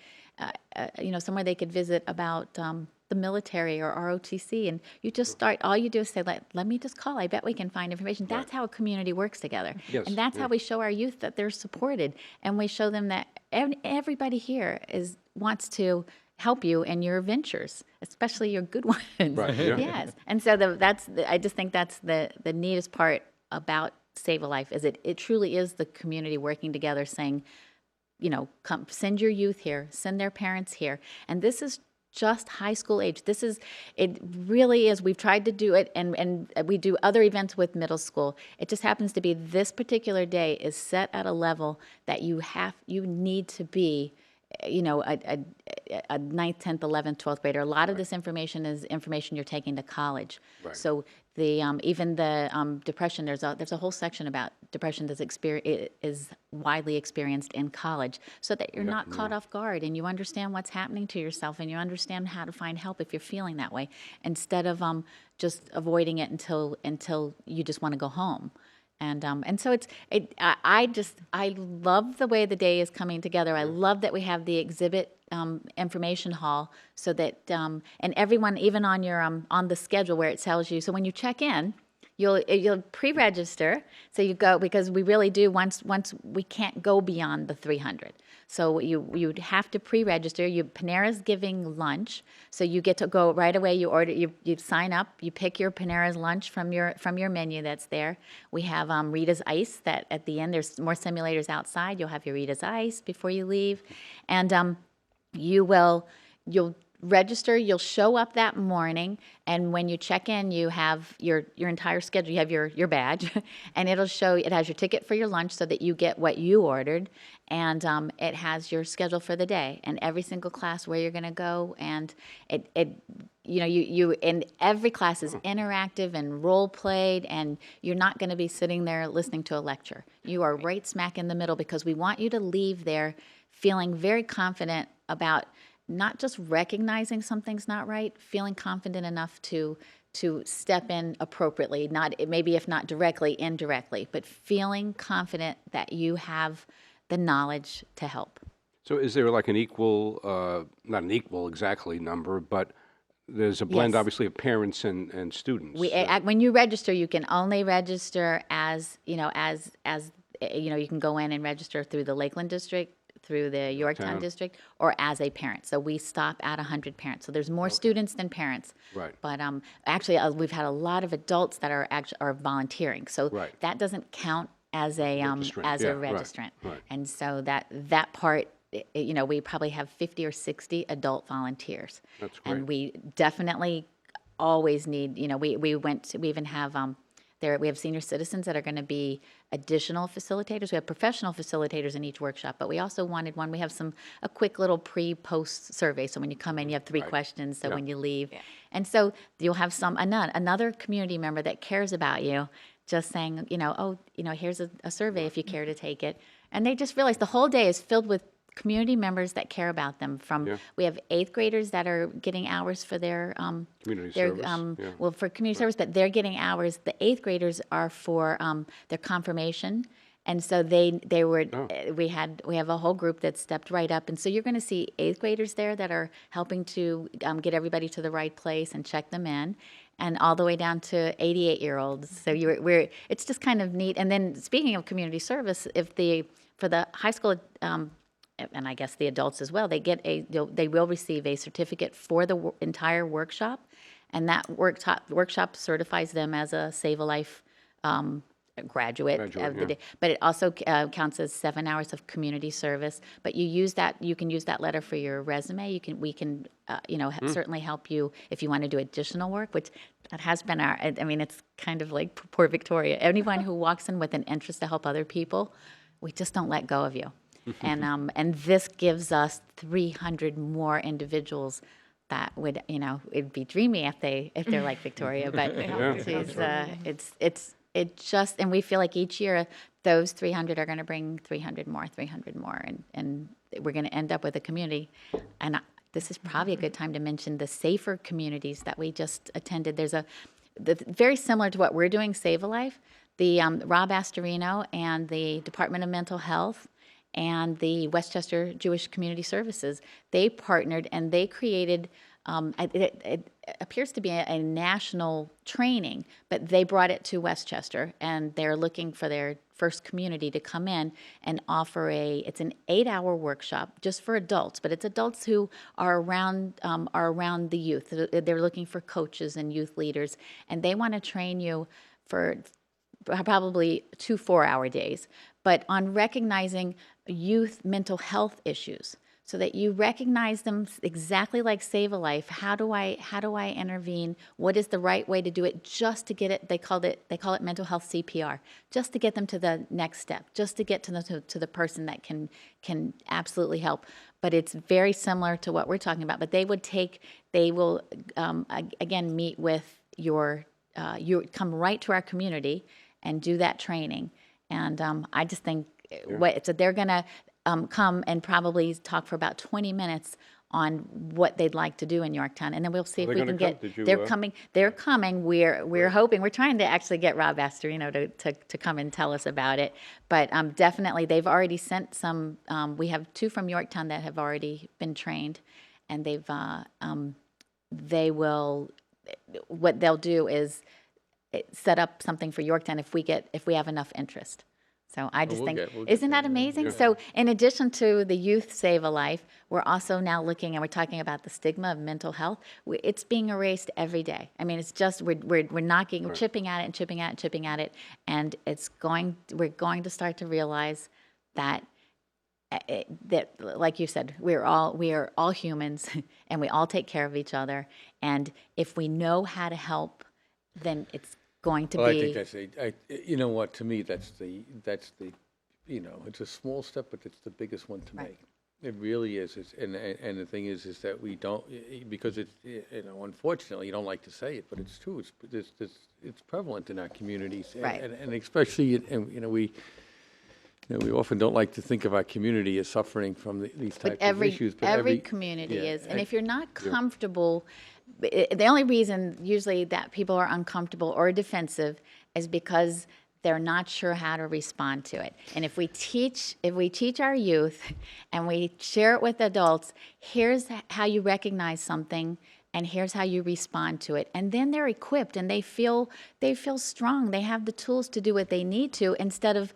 Speaker 3: somewhere they could visit about the military or ROTC, and you just start. All you do is say, "Let me just call. I bet we can find information." That's how a community works together,
Speaker 1: Yes,
Speaker 3: and that's how we show our youth that they're supported, and we show them that everybody here wants to help you in your ventures, especially your good ones.
Speaker 1: Right, yeah.
Speaker 3: Yes, and so I just think that's the neatest part about Save a Life is it truly is the community working together, saying, come send your youth here, send their parents here. And this is just high school age. It really is. We've tried to do it, and we do other events with middle school. It just happens to be this particular day is set at a level that you need to be, a 9th, 10th, 11th, 12th grader. A lot of this information is information you're taking to college.
Speaker 1: Right.
Speaker 3: So even the depression, there's a whole section about depression is widely experienced in college, so that you're not caught off guard and you understand what's happening to yourself and you understand how to find help if you're feeling that way, instead of just avoiding it until you just want to go home. And so I love the way the day is coming together. I love that we have the exhibit information hall, so that and everyone, even on your on the schedule where it tells you. So when you check in, you'll pre-register. So you go, because we really do, once we can't go beyond the 300. So you'd have to pre-register. Panera's giving lunch, so you get to go right away. You order, you sign up, you pick your Panera's lunch from your menu that's there. We have Rita's Ice, that at the end, there's more simulators outside. You'll have your Rita's Ice before you leave, and you'll register. You'll show up that morning, and when you check in, you have your entire schedule. You have your badge, and it has your ticket for your lunch, so that you get what you ordered, and it has your schedule for the day and every single class where you're going to go, and and every class is interactive and role played, and you're not going to be sitting there listening to a lecture. You are right smack in the middle, because we want you to leave there feeling very confident about not just recognizing something's not right, feeling confident enough to step in appropriately, maybe if not directly, indirectly, but feeling confident that you have the knowledge to help.
Speaker 1: So is there like an equal, not an equal exactly number, but there's a blend,
Speaker 3: Yes.
Speaker 1: obviously, of parents and students?
Speaker 3: When you register, you can only register as you can go in and register through the Lakeland district, through the Yorktown district, or as a parent. So we stop at 100 parents. So there's more students than parents.
Speaker 1: Right.
Speaker 3: But actually, we've had a lot of adults that are volunteering. So
Speaker 1: Right.
Speaker 3: that doesn't count as a
Speaker 1: Registrant.
Speaker 3: as
Speaker 1: Yeah,
Speaker 3: a
Speaker 1: right,
Speaker 3: registrant.
Speaker 1: right.
Speaker 3: And so that part, we probably have 50 or 60 adult volunteers.
Speaker 1: That's great.
Speaker 3: And we definitely always need. We even have. We have senior citizens that are going to be additional facilitators. We have professional facilitators in each workshop, but we also wanted one. We have a quick little pre-post survey. So when you come in, you have 3 questions. So when you leave, and so you'll have another community member that cares about you, just saying, here's a survey if you care to take it. And they just realize the whole day is filled with community members that care about them. We have 8th graders that are getting hours for their
Speaker 1: Community service, yeah.
Speaker 3: for community service, but they're getting hours. The 8th graders are for their confirmation, and so we have a whole group that stepped right up, and so you're going to see 8th graders there that are helping to get everybody to the right place and check them in, and all the way down to 88-year-olds. So it's just kind of neat. And then speaking of community service, for the high school. And I guess the adults as well, they will receive a certificate for the entire workshop, and that workshop certifies them as a Save a Life graduate of the day. But it also counts as 7 hours of community service. But you can use that letter for your resume. We can certainly help you if you want to do additional work, which that has been it's kind of like poor Victoria. Anyone who walks in with an interest to help other people, we just don't let go of you. And this gives us 300 more individuals that would, it'd be dreamy if they're like Victoria, but and we feel like each year those 300 are going to bring 300 more, and we're going to end up with a community. And this is probably a good time to mention the safer communities that we just attended. There's very similar to what we're doing, Save a Life. The Rob Astorino and the Department of Mental Health and the Westchester Jewish Community Services, they partnered and they created, it appears to be a national training, but they brought it to Westchester, and they're looking for their first community to come in and offer it's an 8-hour workshop just for adults, but it's adults who are around the youth. They're looking for coaches and youth leaders, and they want to train you for probably 2 4-hour days, but on recognizing youth mental health issues, so that you recognize them exactly like Save a Life. How do I intervene? What is the right way to do it? Just to get it, they call it mental health CPR, just to get them to the next step, just to get to the person that can absolutely help. But it's very similar to what we're talking about. But they will again meet with you come right to our community and do that training. And I just think so they're going to come and probably talk for about 20 minutes on what they'd like to do in Yorktown, and then we'll see if
Speaker 1: Are
Speaker 3: we
Speaker 1: they
Speaker 3: can
Speaker 1: gonna
Speaker 3: get.
Speaker 1: come? Did you,
Speaker 3: They're coming. They're coming. We're hoping. We're trying to actually get Rob Astorino to come and tell us about it. But definitely, they've already sent some. We have 2 from Yorktown that have already been trained, and they will. What they'll do is set up something for Yorktown if we have enough interest. So I just think, isn't that amazing? So in addition to the Youth Save a Life, we're also now looking, and we're talking about the stigma of mental health. It's being erased every day. I mean, it's just, we're chipping at it and chipping at it and chipping at it. And we're going to start to realize that, like you said, we are all humans and we all take care of each other. And if we know how to help, then it's going to be.
Speaker 2: I think that's you know what, to me, that's the, it's a small step, but it's the biggest one to make. It really is. And the thing is that we don't, because it's, unfortunately, you don't like to say it, but it's true. It's prevalent in our communities.
Speaker 3: Right.
Speaker 2: And especially, we often don't like to think of our community as suffering from these types of issues. But
Speaker 3: every community is. And if you're not comfortable, the only reason usually that people are uncomfortable or defensive is because they're not sure how to respond to it. And if we teach our youth and we share it with adults, here's how you recognize something and here's how you respond to it. And then they're equipped and they feel strong. They have the tools to do what they need to, instead of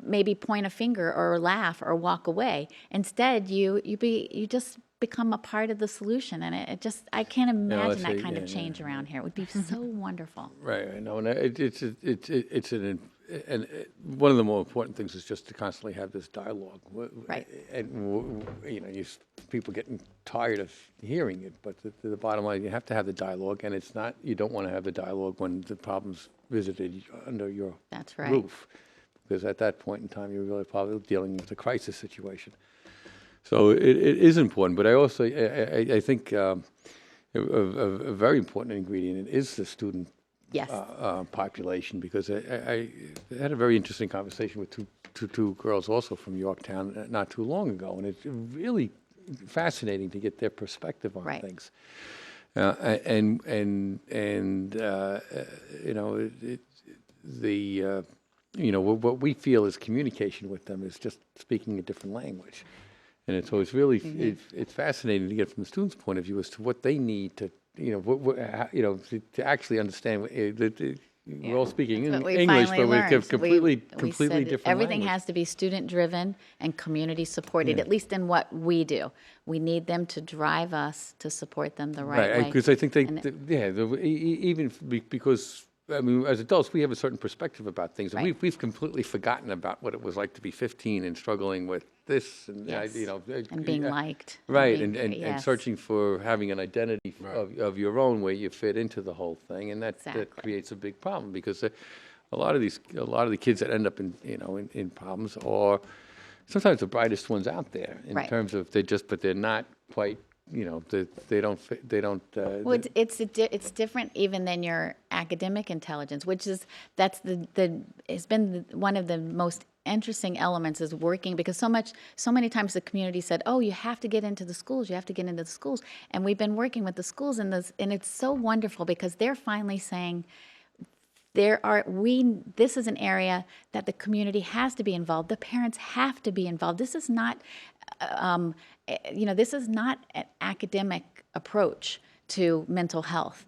Speaker 3: maybe point a finger or laugh or walk away. Instead, you just become a part of the solution, and I can't imagine that kind of change around here. It would be so wonderful.
Speaker 2: Right, I know, and one of the more important things is just to constantly have this dialogue.
Speaker 3: Right.
Speaker 2: And people getting tired of hearing it, but the bottom line, you have to have the dialogue, and it's not. You don't want to have the dialogue when the problem's visited under your roof, because at that point in time, you're really probably dealing with a crisis situation. So it is important, but I think a very important ingredient is the student population, because I had a very interesting conversation with two girls also from Yorktown not too long ago, and it's really fascinating to get their perspective on things. What we feel is communication with them is just speaking a different language. And so it's really it's fascinating to get from the students' point of view as to what they need to to actually understand. We're all speaking English, but we have completely different.
Speaker 3: Everything
Speaker 2: language.
Speaker 3: has to be student driven and community supported. At least in what we do, we need them to drive us to support them the right way.
Speaker 2: Because I think because. I mean, as adults, we have a certain perspective about things, and we've completely forgotten about what it was like to be 15 and struggling with this, and
Speaker 3: and being liked,
Speaker 2: and searching for having an identity of your own where you fit into the whole thing, and that creates a big problem, because a lot of the kids that end up in problems are sometimes the brightest ones out there in terms of but they're not quite. They don't.
Speaker 3: Well, it's different even than your academic intelligence, which is it's been one of the most interesting elements is working, because so many times the community said, "Oh, you have to get into the schools. You have to get into the schools," and we've been working with the schools, and it's so wonderful because they're finally saying. This is an area that the community has to be involved. The parents have to be involved. This is not, this is not an academic approach to mental health.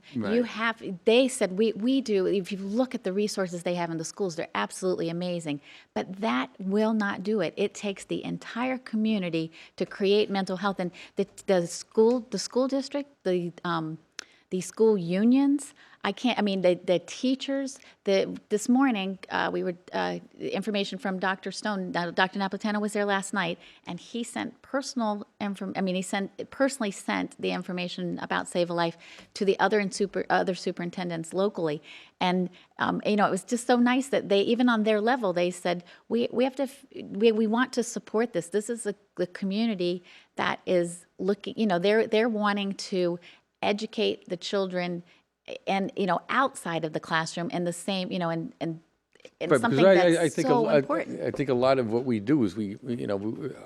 Speaker 3: They said we do. If you look at the resources they have in the schools, they're absolutely amazing. But that will not do it. It takes the entire community to create mental health, and the school district, the school unions, the teachers, this morning, we were, information from Dr. Stone, Dr. Napolitano was there last night, and he sent personally sent the information about Save a Life to the other superintendents locally. And, it was just so nice that they, even on their level, they said, we want to support this. This is the community that is looking, they're wanting to educate the children and, outside of the classroom in the same, and
Speaker 2: Right,
Speaker 3: something
Speaker 2: because
Speaker 3: that's
Speaker 2: I think
Speaker 3: so important.
Speaker 2: I think a lot of what we do is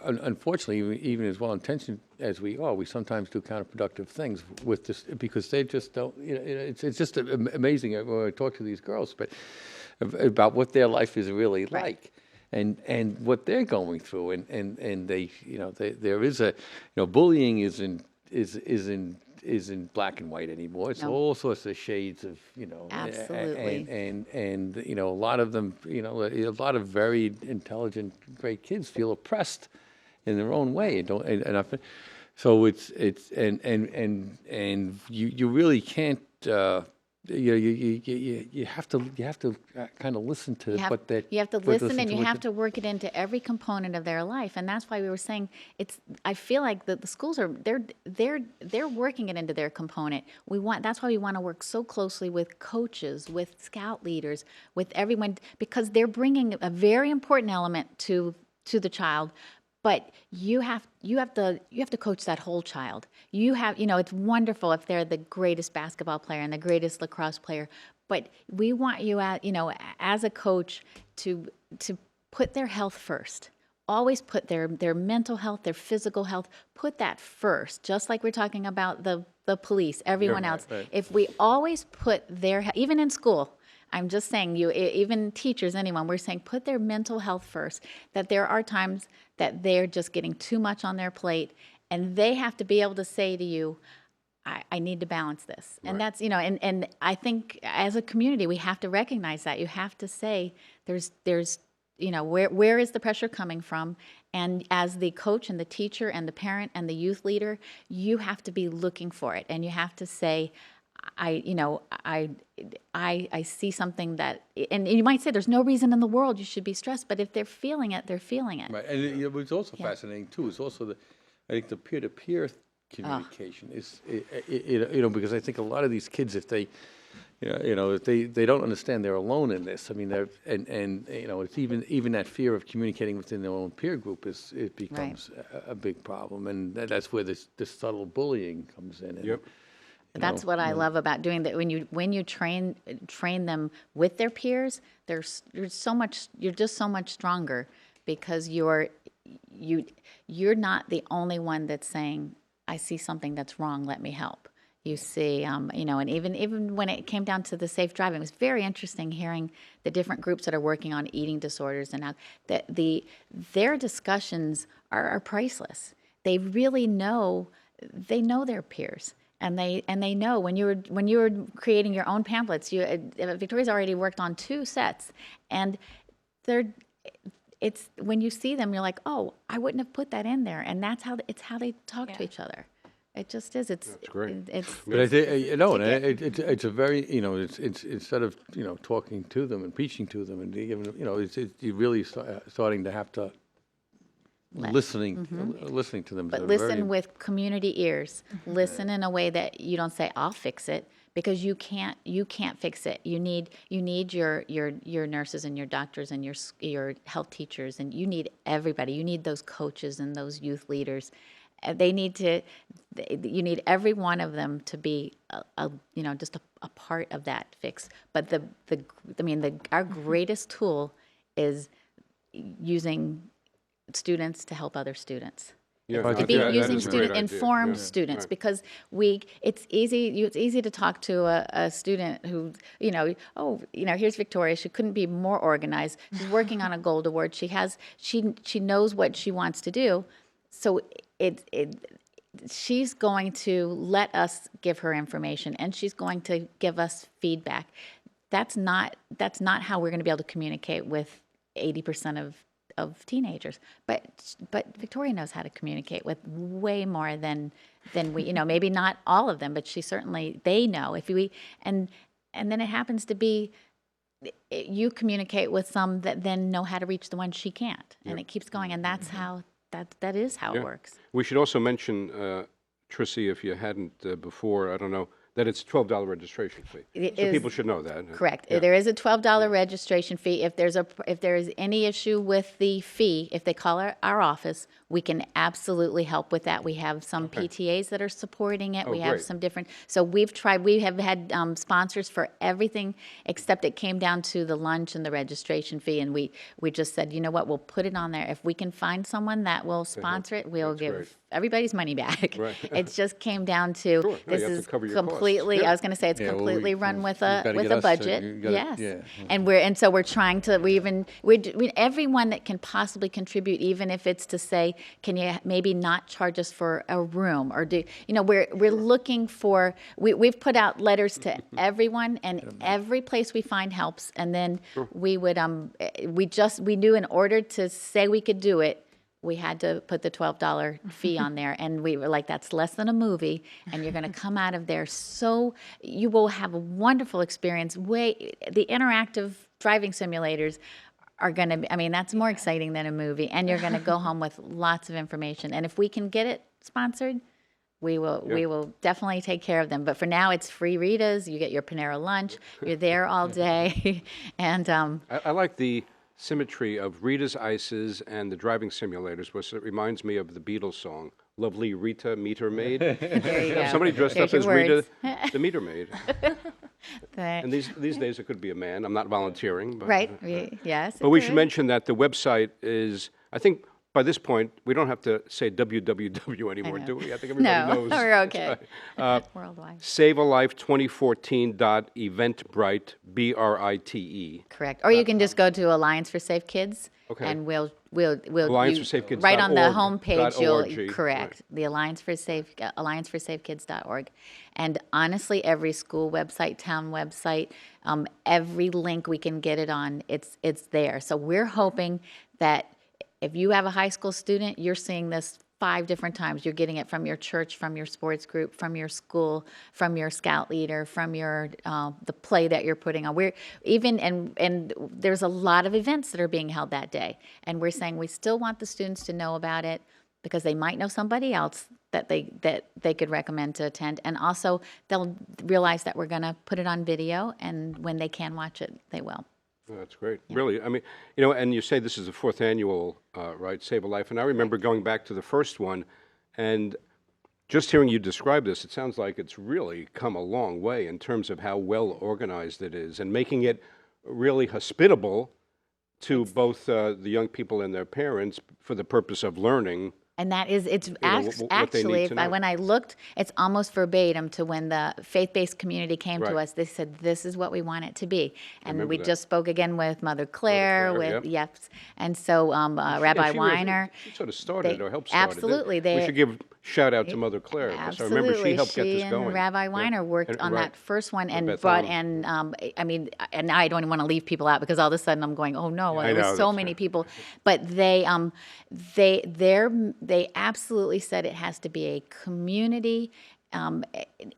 Speaker 2: unfortunately, even as well intentioned as we are, we sometimes do counterproductive things with this because they just don't. It's just amazing when I talk to these girls, but about what their life is really like. And what they're going through, and they, there is a, bullying isn't black and white anymore. It's
Speaker 3: No.
Speaker 2: all sorts of shades of,
Speaker 3: Absolutely.
Speaker 2: and a lot of them, a lot of very intelligent, great kids feel oppressed in their own way, so it's and you really can't. You have to kind of listen to what they.
Speaker 3: You have to listen, and you have to work it into every component of their life, and that's why we were saying I feel like the schools are they're working it into their component. That's why we want to work so closely with coaches, with scout leaders, with everyone, because they're bringing a very important element to the child. But you have to coach that whole child. It's wonderful if they're the greatest basketball player and the greatest lacrosse player, but we want you as a coach to put their health first. Always put their mental health, their physical health, put that first. Just like we're talking about the police, everyone else.
Speaker 2: Right.
Speaker 3: If we always put even in school, I'm just saying, even teachers, anyone, we're saying put their mental health first, that there are times that they're just getting too much on their plate, and they have to be able to say to you, I need to balance this. And that's, and I think as a community, we have to recognize that. You have to say, there's where is the pressure coming from? And as the coach and the teacher and the parent and the youth leader, you have to be looking for it, and you have to say, I see something that, and you might say there's no reason in the world you should be stressed, but if they're feeling it, they're feeling it.
Speaker 2: Right, and what's also fascinating too is also I think the peer-to-peer communication is, because I think a lot of these kids, if they, if they don't understand they're alone in this. I mean, it's even that fear of communicating within their own peer group it becomes a big problem, and that's where this subtle bullying comes in. And,
Speaker 1: Yep.
Speaker 3: That's what I love about doing that. When you train them with their peers, you're just so much stronger, because you're not the only one that's saying, I see something that's wrong, let me help. You see, and even when it came down to the safe driving, it was very interesting hearing the different groups that are working on eating disorders, and how their discussions are priceless. They really know their peers. And they know when you were creating your own pamphlets, Victoria's already worked on 2 sets, and it's when you see them, you're like, oh, I wouldn't have put that in there, and that's how they talk to each other. It just is. That's
Speaker 1: great.
Speaker 2: But I think it's a very it's instead of talking to them and preaching to them and giving you're really starting to have to. Listening to them.
Speaker 3: But listen with community ears. Listen in a way that you don't say, "I'll fix it," because you can't fix it. You need your nurses and your doctors and your health teachers, and you need everybody. You need those coaches and those youth leaders. You need every one of them to be just a part of that fix. But our greatest tool is using students to help other students.
Speaker 1: Yeah,
Speaker 3: To
Speaker 1: that-
Speaker 3: be
Speaker 1: that
Speaker 3: using
Speaker 1: is a great idea.
Speaker 3: informed
Speaker 1: Yeah.
Speaker 3: students,
Speaker 1: Right.
Speaker 3: because it's easy to talk to a student who, here's Victoria. She couldn't be more organized. She's working on a gold award. She knows what she wants to do. So she's going to let us give her information, and she's going to give us feedback. That's not how we're going to be able to communicate with 80% of teenagers, but Victoria knows how to communicate with way more than then we, maybe not all of them, but they know. And then it happens to be, you communicate with some that then know how to reach the ones she can't, and it keeps going, and that's how, that is how it works.
Speaker 1: We should also mention, Tricy, if you hadn't before, I don't know, that it's $12 registration fee. So people should know that.
Speaker 3: Correct.
Speaker 1: Yeah.
Speaker 3: There is a $12 registration fee. If there is any issue with the fee, if they call our office, we can absolutely help with that. We have some PTAs that are supporting it.
Speaker 1: Oh,
Speaker 3: We have
Speaker 1: great.
Speaker 3: some different. So we have had sponsors for everything except it came down to the lunch and the registration fee, and we just said, you know what, we'll put it on there. If we can find someone that will sponsor it, we'll
Speaker 1: That's
Speaker 3: give
Speaker 1: great.
Speaker 3: everybody's money back.
Speaker 1: Right.
Speaker 3: It just came down to
Speaker 1: Sure. No,
Speaker 3: this
Speaker 1: you have to
Speaker 3: is
Speaker 1: cover your costs.
Speaker 3: completely.
Speaker 1: Yeah.
Speaker 3: I was going to say it's
Speaker 2: Yeah, well,
Speaker 3: completely
Speaker 2: we-
Speaker 3: run with
Speaker 2: you
Speaker 3: a
Speaker 2: gotta get us to-
Speaker 3: budget.
Speaker 2: you gotta-
Speaker 3: Yes,
Speaker 2: yeah.
Speaker 3: and so we're trying to. Everyone that can possibly contribute, even if it's to say, can you maybe not charge us for a room, or we're looking for. We've put out letters to everyone, and every place we find helps, and then we would we knew in order to say we could do it, we had to put the $12 fee on there, and we were like, that's less than a movie, and you're going to come out of there so you will have a wonderful experience. The interactive driving simulators are going to, that's more exciting than a movie, and you're going to go home with lots of information. And if we can get it sponsored, we will definitely take care of them. But for now, it's free Ritas. You get your Panera lunch. You're there all day, and
Speaker 1: I like the symmetry of Rita's Ices and the driving simulators, which it reminds me of the Beatles song, Lovely Rita, Meter Maid.
Speaker 3: there you go.
Speaker 1: Somebody dressed
Speaker 3: There's
Speaker 1: up as
Speaker 3: your
Speaker 1: Rita,
Speaker 3: words.
Speaker 1: the Meter Maid.
Speaker 3: Thanks.
Speaker 1: And these days it could be a man. I'm not volunteering. But,
Speaker 3: Right. Yes.
Speaker 1: But we should mention that the website is, I think by this point, we don't have to say www anymore, do we? I think everybody
Speaker 3: No,
Speaker 1: knows.
Speaker 3: we're okay. Worldwide.
Speaker 1: SaveALife2014.eventbrite, BRITE.
Speaker 3: Correct. Or you can just go to Alliance for Safe Kids,
Speaker 1: Okay.
Speaker 3: and we'll
Speaker 1: AllianceForSafeKids.org.
Speaker 3: right on the homepage.
Speaker 1: .org,
Speaker 3: Correct.
Speaker 1: right.
Speaker 3: The AllianceForSafeKids.org, and honestly, every school website, town website, every link we can get it on, it's there. So we're hoping that if you have a high school student, you're seeing this 5 different times. You're getting it from your church, from your sports group, from your school, from your scout leader, from your the play that you're putting on. And there's a lot of events that are being held that day, and we're saying we still want the students to know about it because they might know somebody else that they could recommend to attend, and also they'll realize that we're going to put it on video, and when they can watch it, they will.
Speaker 1: Oh, that's great. Really, and you say this is the 4th annual, right, Save a Life. And I remember going back to the first one, and just hearing you describe this, it sounds like it's really come a long way in terms of how well organized it is and making it really hospitable to both the young people and their parents for the purpose of learning.
Speaker 3: And that is, it's
Speaker 1: what they need
Speaker 3: actually,
Speaker 1: to know.
Speaker 3: when I looked, it's almost verbatim to when the faith-based community came to
Speaker 1: Right.
Speaker 3: us. They said, this is what we want it to be. And
Speaker 1: remember
Speaker 3: we
Speaker 1: that.
Speaker 3: just spoke again with Mother Claire,
Speaker 1: Claire,
Speaker 3: with, yes. And so Rabbi
Speaker 1: She
Speaker 3: Weiner.
Speaker 1: sort of started
Speaker 3: they-
Speaker 1: or helped start
Speaker 3: absolutely,
Speaker 1: it. We
Speaker 3: they-
Speaker 1: should give shout out to Mother Claire. Because I remember she helped get this going.
Speaker 3: and Rabbi
Speaker 1: Yeah.
Speaker 3: Weiner worked
Speaker 1: And-
Speaker 3: on
Speaker 1: right.
Speaker 3: that first one and
Speaker 1: Beth
Speaker 3: brought
Speaker 1: Allen.
Speaker 3: in, and now I don't even want to leave people out because all of a sudden I'm going, oh no,
Speaker 1: I
Speaker 3: there were
Speaker 1: know,
Speaker 3: so
Speaker 1: that's
Speaker 3: many
Speaker 1: right.
Speaker 3: people. But they absolutely said it has to be a community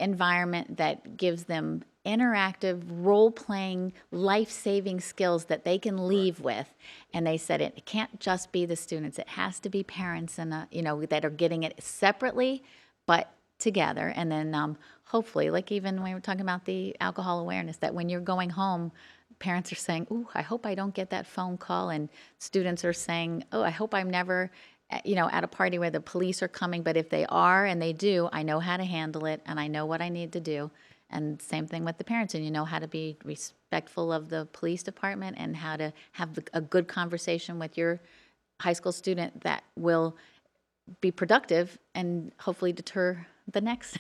Speaker 3: environment that gives them interactive, role-playing, life-saving skills that they can leave with. And they said it can't just be the students; it has to be parents and that are getting it separately, but together. And then hopefully, like even when we were talking about the alcohol awareness, that when you're going home, parents are saying, "Ooh, I hope I don't get that phone call," and students are saying, "Oh, I hope I'm never." At a party where the police are coming, but if they are and they do, I know how to handle it and I know what I need to do. And same thing with the parents, and you know how to be respectful of the police department and how to have a good conversation with your high school student that will be productive and hopefully deter the next,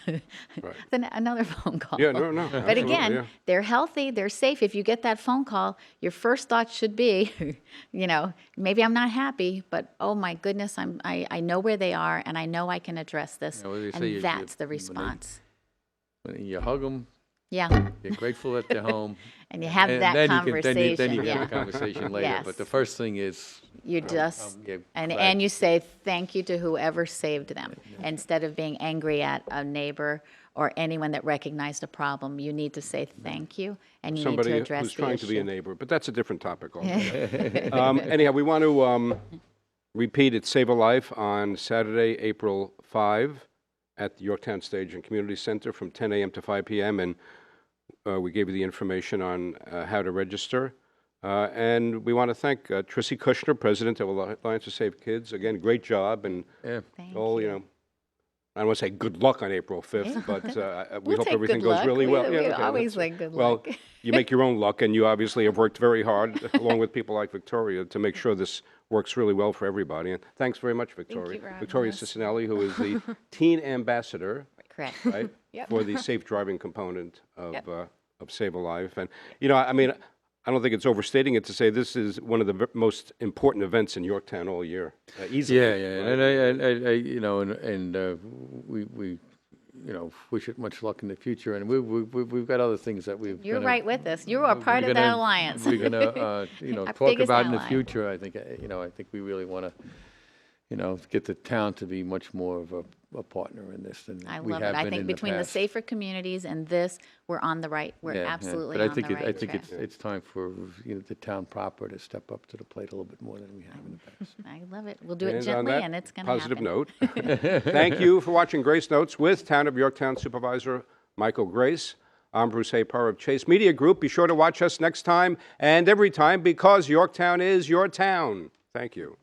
Speaker 3: another phone call.
Speaker 1: Yeah, no,
Speaker 3: But
Speaker 1: absolutely,
Speaker 3: again,
Speaker 1: yeah.
Speaker 3: they're healthy, they're safe. If you get that phone call, your first thought should be, maybe I'm not happy, but oh my goodness, I know where they are and I know I can address this.
Speaker 2: Yeah, what do they say?
Speaker 3: And
Speaker 2: You-
Speaker 3: that's the
Speaker 2: when they-
Speaker 3: response.
Speaker 2: When you hug them,
Speaker 3: Yeah.
Speaker 2: You're grateful that they're home.
Speaker 3: And you have that
Speaker 2: then
Speaker 3: conversation.
Speaker 2: then you can
Speaker 3: yeah.
Speaker 2: have a conversation later. But the
Speaker 3: Yes.
Speaker 2: first thing is,
Speaker 3: You just,
Speaker 2: yeah,
Speaker 3: and
Speaker 2: glad.
Speaker 3: you say thank you to whoever saved them. Instead of being angry at a neighbor or anyone that recognized a problem, you need to say thank you, and you need to
Speaker 1: Somebody
Speaker 3: address
Speaker 1: who's
Speaker 3: the
Speaker 1: trying to be a
Speaker 3: issue.
Speaker 1: neighbor, but that's a different topic altogether. Anyhow, we want to repeat it's Save a Life on Saturday, April 5 at the Yorktown Stage and Community Center from 10 a.m. to 5 p.m. And we gave you the information on how to register. And we want to thank Tricy Cushner, President of Alliance to Save Kids. Again, great job. And
Speaker 2: Yeah.
Speaker 3: Thank
Speaker 1: all,
Speaker 3: you.
Speaker 1: you know, I don't want to say good luck on April 5th, but we
Speaker 3: We'll
Speaker 1: hope
Speaker 3: take
Speaker 1: everything
Speaker 3: good
Speaker 1: goes
Speaker 3: luck.
Speaker 1: really well.
Speaker 3: We
Speaker 1: okay,
Speaker 3: always
Speaker 1: that's-
Speaker 3: like good
Speaker 1: well,
Speaker 3: luck.
Speaker 1: you make your own luck, and you obviously have worked very hard, along with people like Victoria, to make sure this works really well for everybody. And thanks very much, Victoria.
Speaker 4: for having
Speaker 1: Victoria
Speaker 4: us.
Speaker 1: Cicinelli, who is the teen ambassador,
Speaker 3: Correct.
Speaker 1: right,
Speaker 4: Yep.
Speaker 1: for the safe driving component of
Speaker 4: Yep.
Speaker 1: of Save a Life. And I mean, I don't think it's overstating it to say this is one of the most important events in Yorktown all year, easily.
Speaker 2: Yeah, yeah,
Speaker 1: right?
Speaker 2: and I we wish it much luck in the future, and we've got other things that we've.
Speaker 3: You're
Speaker 2: gonna-
Speaker 3: right with us. You are part
Speaker 2: we're
Speaker 3: of that
Speaker 2: gonna-
Speaker 3: alliance.
Speaker 2: We're gonna
Speaker 3: Our
Speaker 2: talk
Speaker 3: biggest
Speaker 2: about in the
Speaker 3: ally.
Speaker 2: future. I think I think we really want to get the town to be much more of a partner in this than
Speaker 3: I
Speaker 2: we
Speaker 3: love
Speaker 2: have
Speaker 3: it. I
Speaker 2: been
Speaker 3: think
Speaker 2: in
Speaker 3: between the
Speaker 2: past.
Speaker 3: safer communities and this, we're on the right. We're
Speaker 2: Yeah, yeah.
Speaker 3: absolutely
Speaker 2: But
Speaker 3: on the right
Speaker 2: I think
Speaker 3: track.
Speaker 2: it's time for the town proper to step up to the plate a little bit more than we have in the past.
Speaker 3: I love it. We'll do it
Speaker 1: And on
Speaker 3: gently,
Speaker 1: that
Speaker 3: and it's going to
Speaker 1: positive
Speaker 3: happen.
Speaker 1: note, thank you for watching Grace Notes with Town of Yorktown Supervisor Michael Grace. I'm Bruce Haypar of Chase Media Group. Be sure to watch us next time and every time because Yorktown is your town. Thank you.